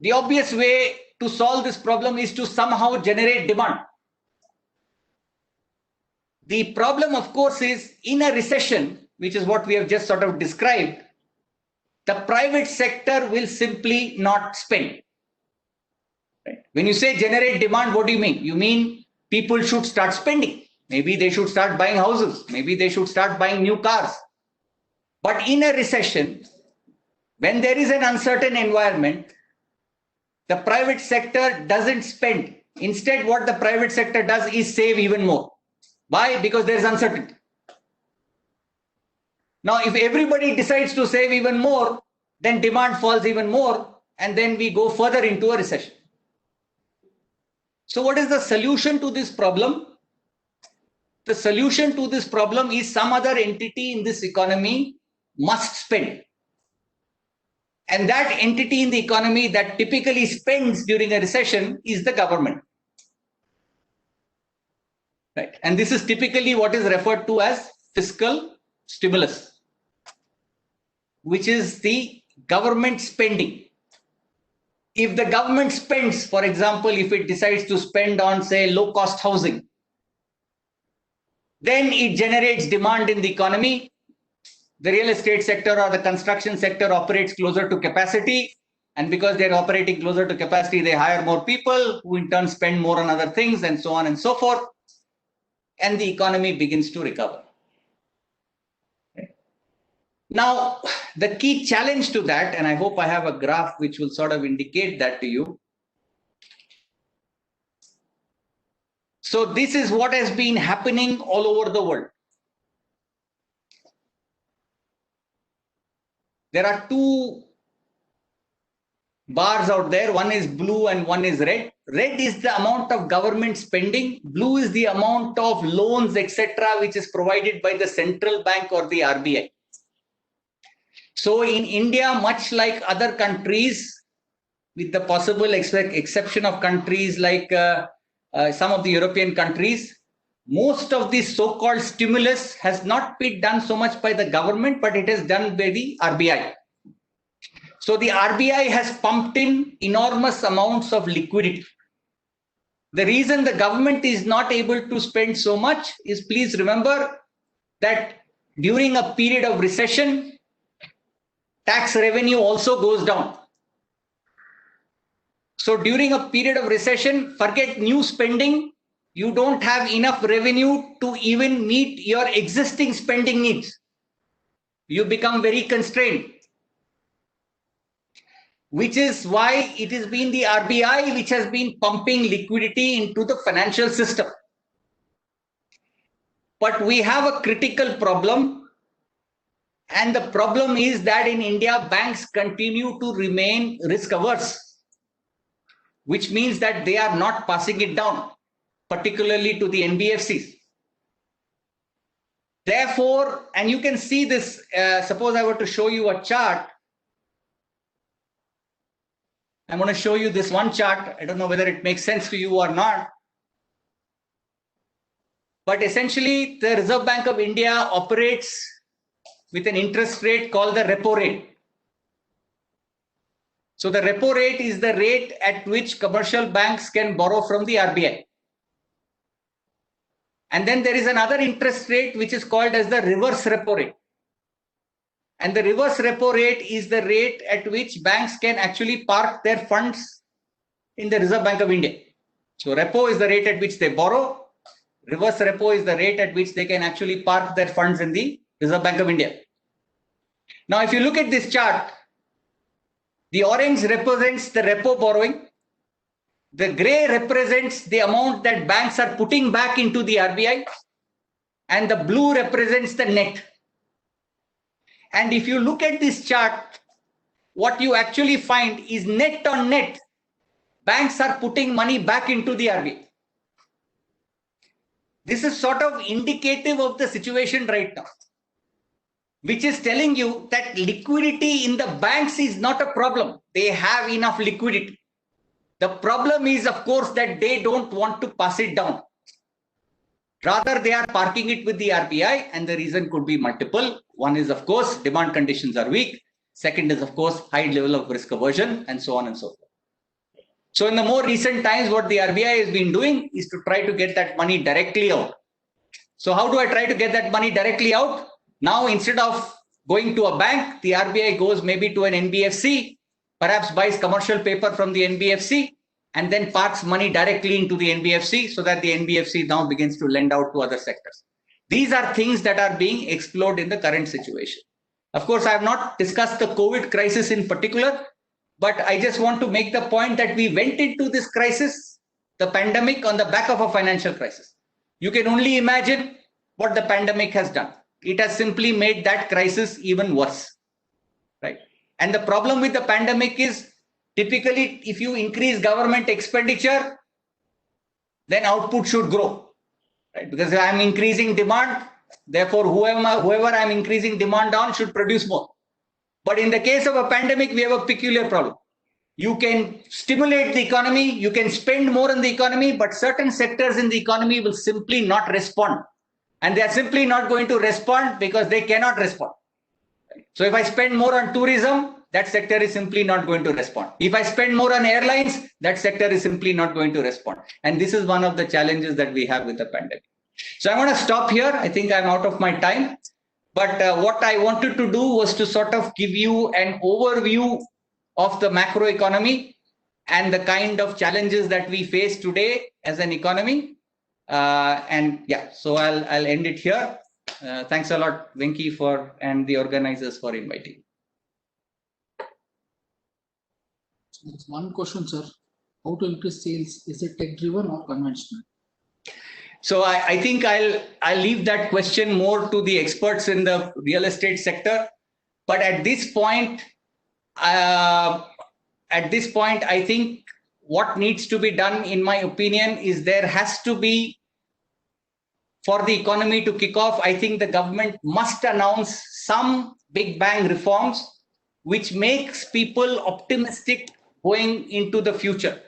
The obvious way to solve this problem is to somehow generate demand. The problem, of course, is in a recession, which is what we have just sort of described, the private sector will simply not spend. Right? When you say generate demand, what do you mean? You mean people should start spending. Maybe they should start buying houses. Maybe they should start buying new cars. But in a recession, when there is an uncertain environment, the private sector doesn't spend. Instead, what the private sector does is save even more. Why? Because there is uncertainty. Now, if everybody decides to save even more, then demand falls even more, and then we go further into a recession. So what is the solution to this problem? The solution to this problem is some other entity in this economy must spend. And that entity in the economy that typically spends during a recession is the government. Right? And this is typically what is referred to as fiscal stimulus, which is the government spending. If the government spends, for example, if it decides to spend on, say, low-cost housing, then it generates demand in the economy. The real estate sector or the construction sector operates closer to capacity. And because they're operating closer to capacity, they hire more people who in turn spend more on other things and so on and so forth. And the economy begins to recover. Okay. Now, the key challenge to that, and I hope I have a graph which will sort of indicate that to you. So this is what has been happening all over the world. There are two bars out there. One is blue and one is red. Red is the amount of government spending. Blue is the amount of loans, etc., which is provided by the central bank or the RBI. So in India, much like other countries, with the possible exception of countries like some of the European countries, most of the so-called stimulus has not been done so much by the government, but it is done by the RBI. So the RBI has pumped in enormous amounts of liquidity. The reason the government is not able to spend so much is, please remember that during a period of recession, tax revenue also goes down. So during a period of recession, forget new spending, you don't have enough revenue to even meet your existing spending needs. You become very constrained. Which is why it has been the RBI which has been pumping liquidity into the financial system. But we have a critical problem. And the problem is that in India, banks continue to remain risk averse, which means that they are not passing it down, particularly to the NBFCs. Therefore, and you can see this, suppose I were to show you a chart. I'm going to show you this one chart. I don't know whether it makes sense to you or not. But essentially, the Reserve Bank of India operates with an interest rate called the Repo Rate. So the Repo Rate is the rate at which commercial banks can borrow from the RBI. And then there is another interest rate which is called as the reverse Repo Rate. And the reverse Repo Rate is the rate at which banks can actually park their funds in the Reserve Bank of India. So Repo is the rate at which they borrow. Reverse Repo is the rate at which they can actually park their funds in the Reserve Bank of India. Now, if you look at this chart, the orange represents the repo borrowing. The gray represents the amount that banks are putting back into the RBI. And the blue represents the net. And if you look at this chart, what you actually find is net on net, banks are putting money back into the RBI. This is sort of indicative of the situation right now, which is telling you that liquidity in the banks is not a problem. They have enough liquidity. The problem is, of course, that they don't want to pass it down. Rather, they are parking it with the RBI, and the reason could be multiple. One is, of course, demand conditions are weak. Second is, of course, high level of risk aversion, and so on and so forth. So in the more recent times, what the RBI has been doing is to try to get that money directly out. So how do I try to get that money directly out? Now, instead of going to a bank, the RBI goes maybe to an NBFC, perhaps buys commercial paper from the NBFC, and then parks money directly into the NBFC so that the NBFC now begins to lend out to other sectors. These are things that are being explored in the current situation. Of course, I have not discussed the COVID crisis in particular, but I just want to make the point that we went into this crisis, the pandemic, on the back of a financial crisis. You can only imagine what the pandemic has done. It has simply made that crisis even worse, right? And the problem with the pandemic is typically if you increase government expenditure, then output should grow, right? Because if I'm increasing demand, therefore whoever I'm increasing demand on should produce more. But in the case of a pandemic, we have a peculiar problem. You can stimulate the economy, you can spend more in the economy, but certain sectors in the economy will simply not respond. And they are simply not going to respond because they cannot respond. So if I spend more on tourism, that sector is simply not going to respond. If I spend more on airlines, that sector is simply not going to respond. And this is one of the challenges that we have with the pandemic. So I want to stop here. I think I'm out of my time. But what I wanted to do was to sort of give you an overview of the macroeconomy and the kind of challenges that we face today as an economy. And yeah, so I'll end it here. Thanks a lot, Venki, and the organizers for inviting. There's one question, sir. How to increase sales? Is it tech-driven or conventional? So I think I'll leave that question more to the experts in the real estate sector. But at this point, I think what needs to be done, in my opinion, is there has to be, for the economy to kick off, I think the government must announce some big bang reforms which makes people optimistic going into the future.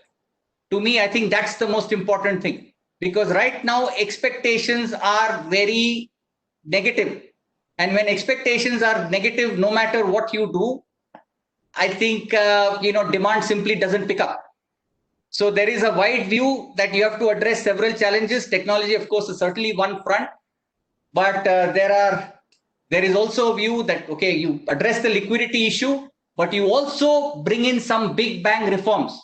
To me, I think that's the most important thing. Because right now, expectations are very negative. And when expectations are negative, no matter what you do, I think, demand simply doesn't pick up. So there is a wide view that you have to address several challenges. Technology, of course, is certainly one front. But there is also a view that, okay, you address the liquidity issue, but you also bring in some big bang reforms,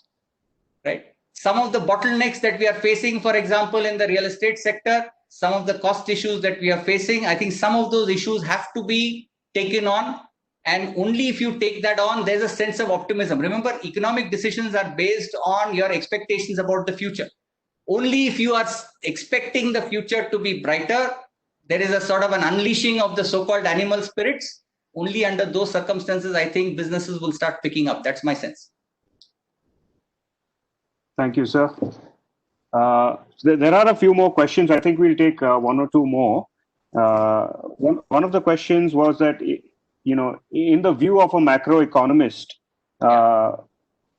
right? Some of the bottlenecks that we are facing, for example, in the real estate sector, some of the cost issues that we are facing, I think some of those issues have to be taken on. And only if you take that on, there's a sense of optimism. Remember, economic decisions are based on your expectations about the future. Only if you are expecting the future to be brighter, there is a sort of an unleashing of the so-called animal spirits. Only under those circumstances, I think businesses will start picking up. That's my sense. Thank you, sir. There are a few more questions. I think we'll take one or two more. One of the questions was that, in the view of a macroeconomist,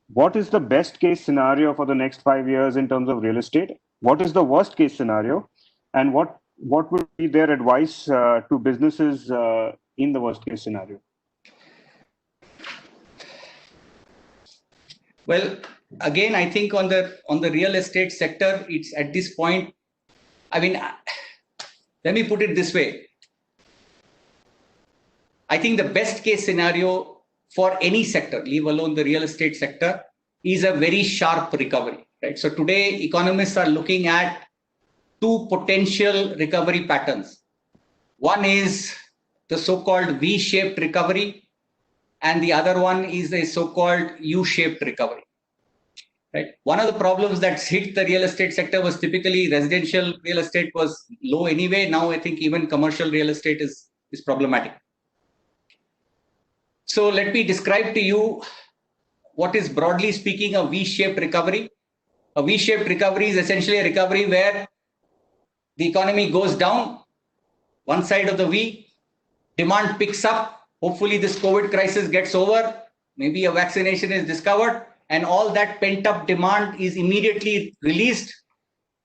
what is the best case scenario for the next 5 years in terms of real estate? What is the worst case scenario? And what would be their advice to businesses in the worst case scenario? Well, again, I think on the real estate sector, it's at this point, I mean, let me put it this way. I think the best case scenario for any sector, leave alone the real estate sector, is a very sharp recovery, right? So today, economists are looking at two potential recovery patterns. One is the so-called V-shaped recovery, and the other one is a so-called U-shaped recovery. Right. One of the problems that's hit the real estate sector was typically residential real estate was low anyway. Now I think even commercial real estate is problematic. So let me describe to you what is, broadly speaking, a V-shaped recovery. A V-shaped recovery is essentially a recovery where the economy goes down, one side of the V, demand picks up. Hopefully this COVID crisis gets over. Maybe a vaccination is discovered. And all that pent-up demand is immediately released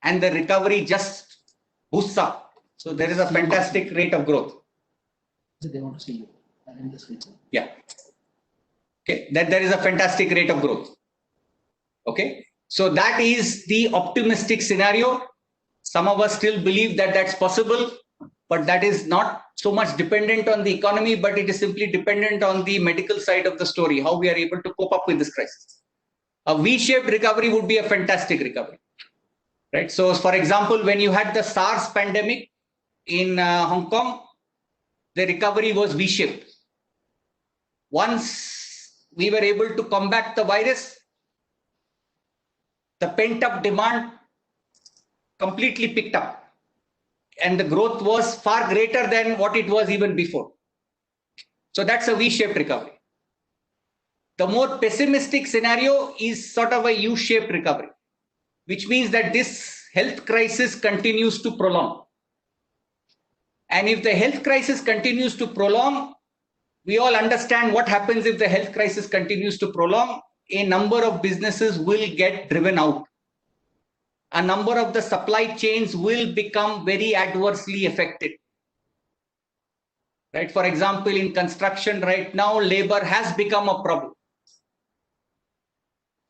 and the recovery just boosts up. So there is a fantastic rate of growth. They want to see you in this region. Yeah. Okay. That there is a fantastic rate of growth. Okay. So that is the optimistic scenario. Some of us still believe that that's possible, but that is not so much dependent on the economy, but it is simply dependent on the medical side of the story, how we are able to cope up with this crisis. A V-shaped recovery would be a fantastic recovery, right? So for example, when you had the SARS pandemic in Hong Kong, the recovery was V-shaped. Once we were able to combat the virus, the pent-up demand completely picked up, and the growth was far greater than what it was even before. So that's a V-shaped recovery. The more pessimistic scenario is sort of a U-shaped recovery, which means that this health crisis continues to prolong. And if the health crisis continues to prolong, we all understand what happens if the health crisis continues to prolong. A number of businesses will get driven out. A number of the supply chains will become very adversely affected. Right? For example, in construction right now, labor has become a problem.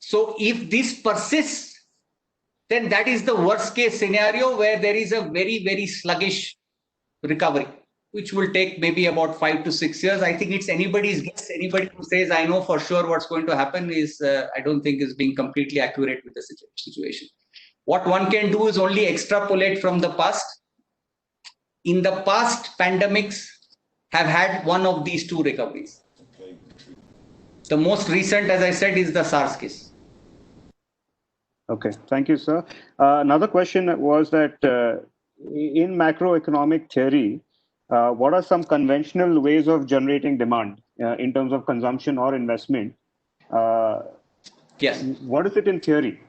So if this persists, then that is the worst case scenario where there is a very, very sluggish recovery, which will take maybe about 5 to 6 years. I think it's anybody's guess. Anybody who says, I know for sure what's going to happen is, I don't think is being completely accurate with the situation. What one can do is only extrapolate from the past. In the past, pandemics have had one of these two recoveries. The most recent, as I said, is the SARS case. Okay, thank you, sir. Another question was that in macroeconomic theory, what are some conventional ways of generating demand in terms of consumption or investment? Yes. What is it in theory?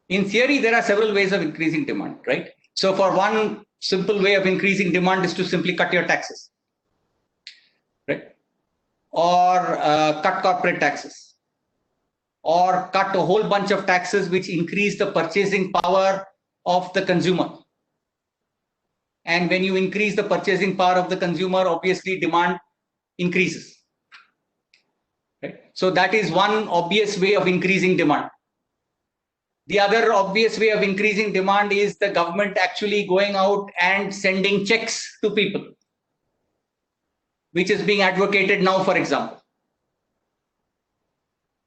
In theory, there are several ways of increasing demand, right? So for one simple way of increasing demand is to simply cut your taxes, right? Or cut corporate taxes. Or cut a whole bunch of taxes which increase the purchasing power of the consumer. And when you increase the purchasing power of the consumer, obviously demand increases. Right? So that is one obvious way of increasing demand. The other obvious way of increasing demand is the government actually going out and sending checks to people, which is being advocated now, for example.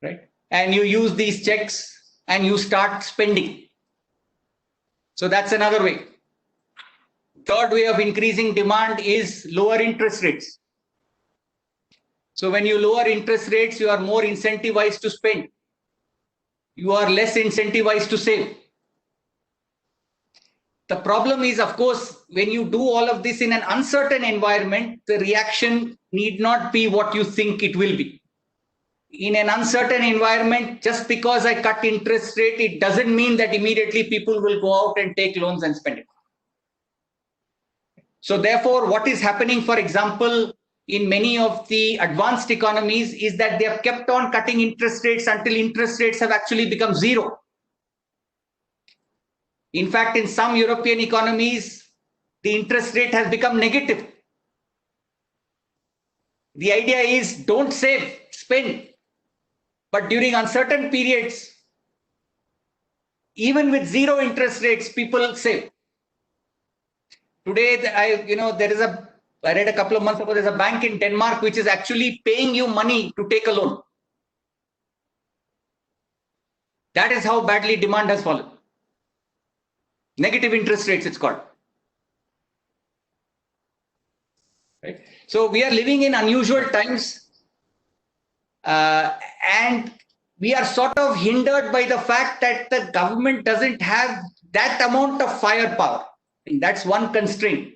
Right? And you use these checks and you start spending. So that's another way. Third way of increasing demand is lower interest rates. So when you lower interest rates, you are more incentivized to spend. You are less incentivized to save. The problem is, of course, when you do all of this in an uncertain environment, the reaction need not be what you think it will be. In an uncertain environment, just because I cut interest rate, it doesn't mean that immediately people will go out and take loans and spend it. So therefore, what is happening, for example, in many of the advanced economies is that they have kept on cutting interest rates until interest rates have actually become zero. In fact, in some European economies, the interest rate has become negative. The idea is don't save, spend. But during uncertain periods, even with zero interest rates, people save. Today, I read a couple of months ago, there's a bank in Denmark which is actually paying you money to take a loan. That is how badly demand has fallen. Negative interest rates, it's called. Right? So we are living in unusual times. And we are sort of hindered by the fact that the government doesn't have that amount of firepower. And that's one constraint.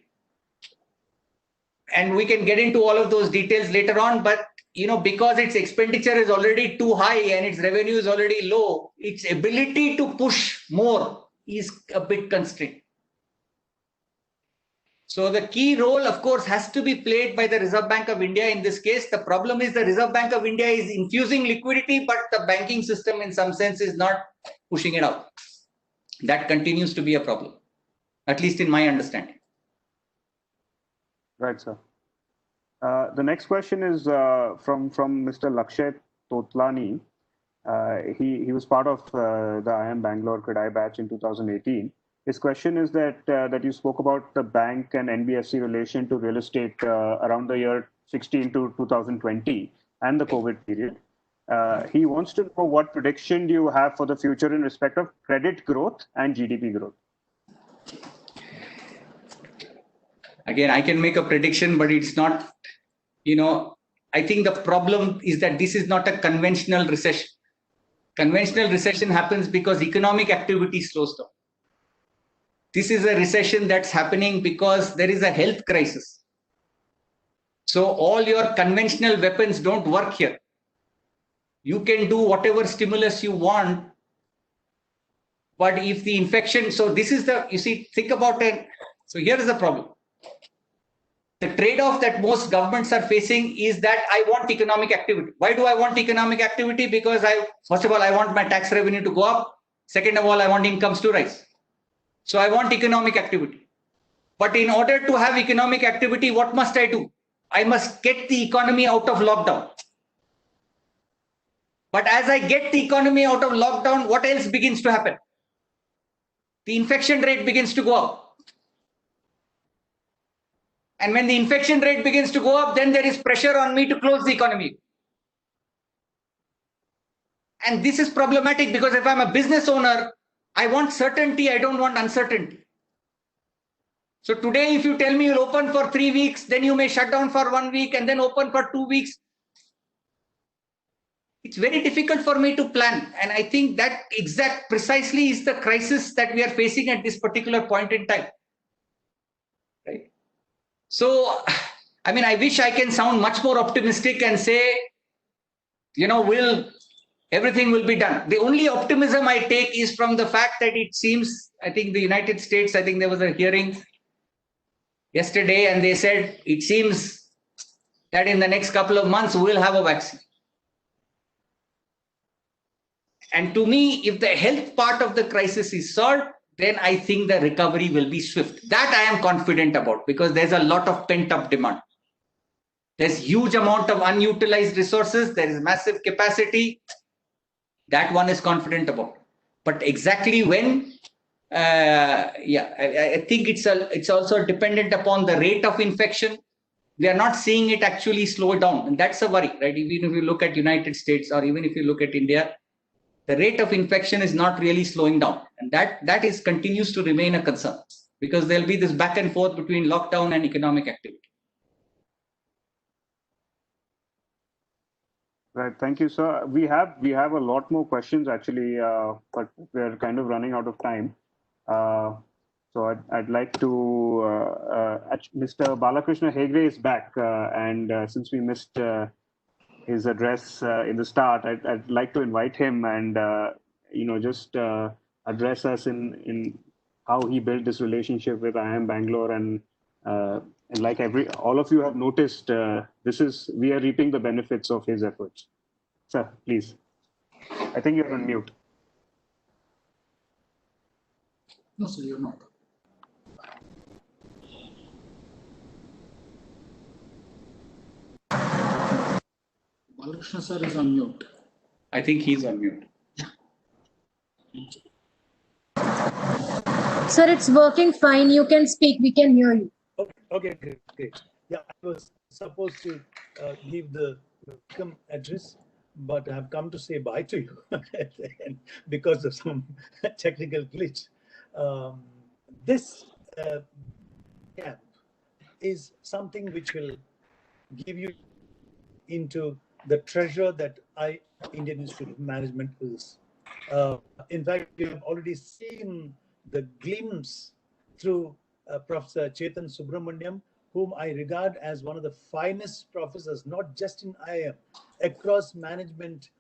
And we can get into all of those details later on, but because its expenditure is already too high and its revenue is already low, its ability to push more is a bit constrained. So the key role, of course, has to be played by the Reserve Bank of India in this case. The problem is the Reserve Bank of India is infusing liquidity, but the banking system in some sense is not pushing it out. That continues to be a problem, at least in my understanding. Right, sir. The next question is from Mr. Lakshay Totlani. He was part of the IIM Bangalore CREDAI batch in 2018. His question is that you spoke about the bank and NBFC relation to real estate around the year 16 to 2020 and the COVID period. He wants to know what prediction do you have for the future in respect of credit growth and GDP growth? Again, I can make a prediction, but it's not, I think the problem is that this is not a conventional recession. Conventional recession happens because economic activity slows down. This is a recession that's happening because there is a health crisis. So all your conventional weapons don't work here. You can do whatever stimulus you want, but if the infection, so this is the, you see, think about it. So here is the problem. The trade-off that most governments are facing is that I want economic activity. Why do I want economic activity? Because first of all, I want my tax revenue to go up. Second of all, I want incomes to rise. So I want economic activity. But in order to have economic activity, what must I do? I must get the economy out of lockdown. But as I get the economy out of lockdown, what else begins to happen? The infection rate begins to go up. And when the infection rate begins to go up, then there is pressure on me to close the economy. And this is problematic because if I'm a business owner, I want certainty, I don't want uncertainty. So today, if you tell me you'll open for 3 weeks, then you may shut down for 1 week and then open for 2 weeks. It's very difficult for me to plan. And I think that precisely is the crisis that we are facing at this particular point in time. Right? So, I mean, I wish I can sound much more optimistic and say, everything will be done. The only optimism I take is from the fact that it seems, I think the United States, I think there was a hearing yesterday and they said, it seems that in the next couple of months, we'll have a vaccine. And to me, if the health part of the crisis is solved, then I think the recovery will be swift. That I am confident about because there's a lot of pent-up demand. There's huge amount of unutilized resources. There is massive capacity. That one is confident about. But exactly when, I think it's also dependent upon the rate of infection. We are not seeing it actually slow down. And that's a worry, right? Even if you look at United States or even if you look at India, the rate of infection is not really slowing down. And that continues to remain a concern because there'll be this back and forth between lockdown and economic activity. Right. Thank you, sir. We have a lot more questions actually, but we're kind of running out of time. So I'd like to, Mr. Balakrishna Hegde is back, and since we missed his address in the start, I'd like to invite him and just address us in how he built this relationship with IIM Bangalore, and like all of you have noticed, we are reaping the benefits of his efforts. Sir, please. I think you're on mute. No, sir, you're not. Balakrishna sir is on mute. I think he's on mute. Sir, it's working fine. You can speak. We can hear you. Okay, great. Yeah, I was supposed to give the welcome address, but I have come to say bye to you because of some technical glitch. This camp is something which will give you into the treasure that Indian Institute of Management is. In fact, we have already seen the glimpse through Professor Chetan Subramaniam, whom I regard as one of the finest professors, not just in IIM, across management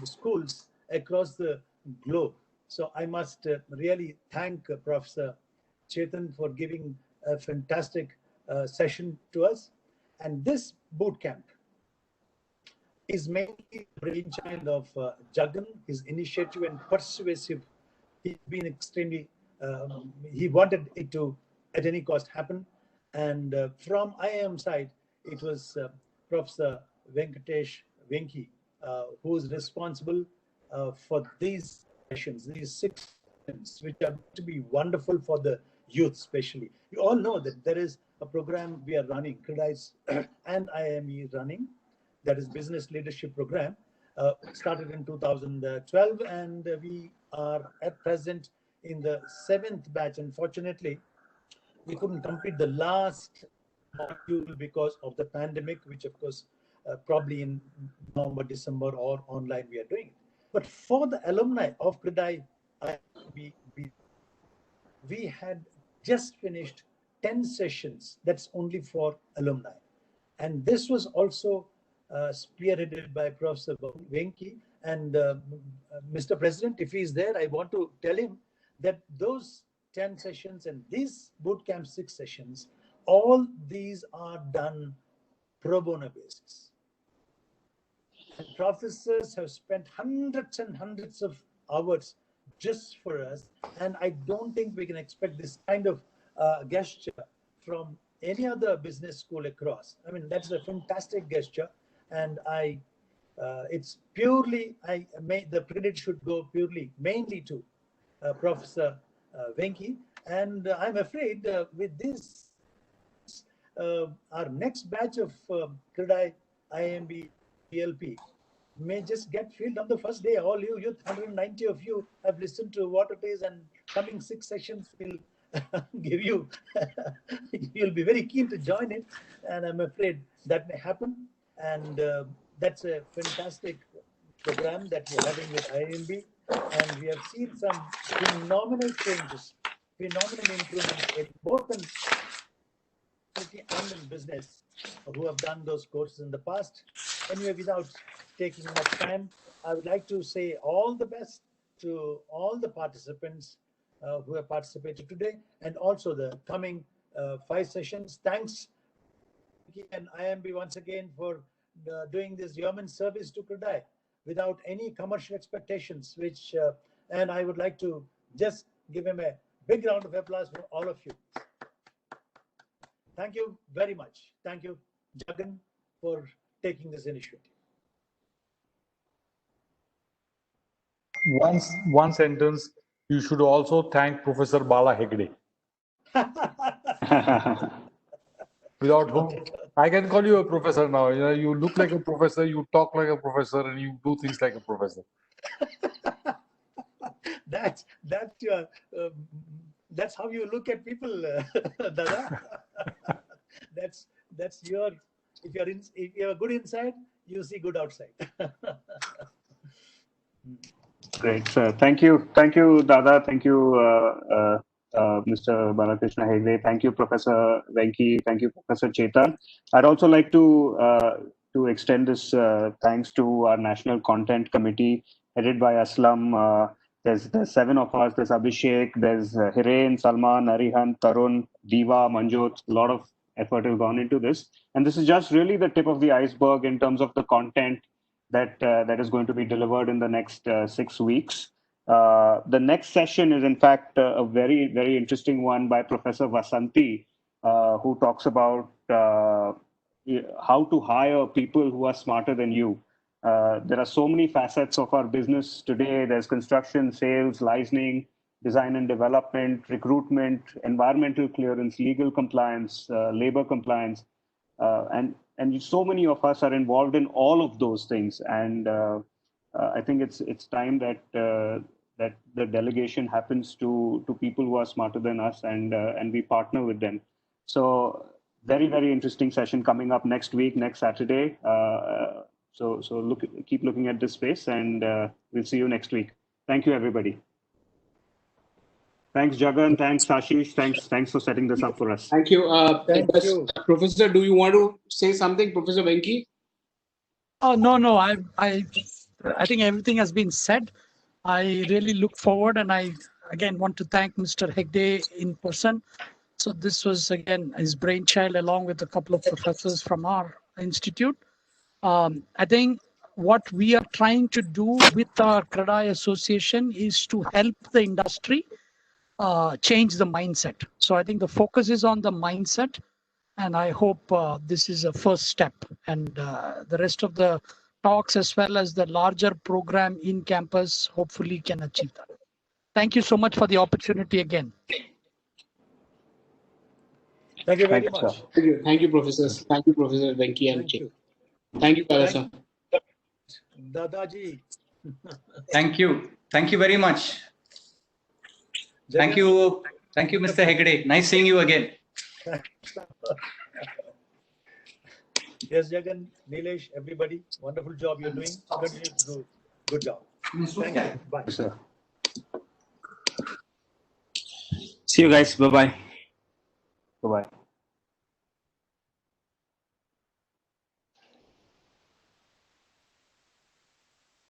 schools across the globe. So I must really thank Professor Chetan for giving a fantastic session to us. And this boot camp is mainly the brainchild of Jagan, his initiative and persuasive. He's been extremely, he wanted it to at any cost happen. And from IIM side, it was Professor Venkatesh Venki, who's responsible for these sessions, these 6 sessions, which are going to be wonderful for the youth especially. You all know that there is a program we are running, CREDAI and IME is running, that is Business Leadership Program, started in 2012, and we are at present in the 7th batch. Unfortunately, we couldn't complete the last module because of the pandemic, which of course probably in November, December or online we are doing it. But for the alumni of CREDAI, we had just finished 10 sessions. That's only for alumni. And this was also spearheaded by Professor Venki. And Mr. President, if he's there, I want to tell him that those 10 sessions and these bootcamp 6 sessions, all these are done pro bono basis. And professors have spent hundreds and hundreds of hours just for us. And I don't think we can expect this kind of gesture from any other business school across. I mean, that's a fantastic gesture. And it's purely, the credit should go mainly to Professor Venki. And I'm afraid with this, our next batch of CREDAI, IMB, PLP may just get filled on the first day. All you youth, 190 of you have listened to what it is, and coming 6 sessions will give you, you'll be very keen to join it. And I'm afraid that may happen. And that's a fantastic program that we're having with IMB. And we have seen some phenomenal changes, phenomenal improvements in both in and in business who have done those courses in the past. Anyway, without taking much time, I would like to say all the best to all the participants who have participated today, and also the coming 5 sessions. Thanks, and IMB once again for doing this yeoman service to CREDAI without any commercial expectations, which, and I would like to just give him a big round of applause for all of you. Thank you very much. Thank you, Jagan, for taking this initiative. One sentence, you should also thank Professor Bala Hegde. Without whom, I can call you a professor now. You know, you look like a professor, you talk like a professor, and you do things like a professor. That's how you look at people, Dada. That's your, if you have a good inside, you see good outside. Great, sir. Thank you, Dada. Thank you, Mr. Balakrishna Hegde. Thank you, Professor Venki. Thank you, Professor Chetan. I'd also like to extend this thanks to our National Content Committee headed by Aslam. There's 7 of us. There's Abhishek. There's Hiren, Salman, Arihant, Tarun, Diva, Manjot. A lot of effort has gone into this, and this is just really the tip of the iceberg in terms of the content that is going to be delivered in the next 6 weeks. The next session is, in fact, a very, very interesting one by Professor Vasanti, who talks about how to hire people who are smarter than you. There are so many facets of our business today. There's construction, sales, licensing, design and development, recruitment, environmental clearance, legal compliance, labor compliance, and so many of us are involved in all of those things. And I think it's time that that the delegation happens to people who are smarter than us, and we partner with them. So very, very interesting session coming up next week, next Saturday. So keep looking at this space, and we'll see you next week. Thank you, everybody. Thanks, Jagan. Thanks, Ashish. Thanks for setting this up for us. Thank you. Thank you. Professor, do you want to say something, Professor Venki? Oh, no. I think everything has been said. I really look forward, and I again want to thank Mr. Hegde in person. So this was again his brainchild, along with a couple of professors from our institute. I think what we are trying to do with our CREDAI Association is to help the industry change the mindset. So I think the focus is on the mindset, and I hope this is a first step, and the rest of the talks as well as the larger program in campus hopefully can achieve that. Thank you so much for the opportunity again. Thank you very Thank you, much. sir. Thank you, professors. Thank you, Professor Venki and Thank Chetan. you. Thank you, Palasa. Dadaji. Thank you. Thank you very much. Thank Jagan. you. Thank you, Mr. Hegde. Nice seeing you again. Yes, Jagan, Nilesh, everybody, wonderful job you're doing. Continue to do good job. Thank you. Bye. Yes, sir. See you guys. Bye-bye. Bye-bye.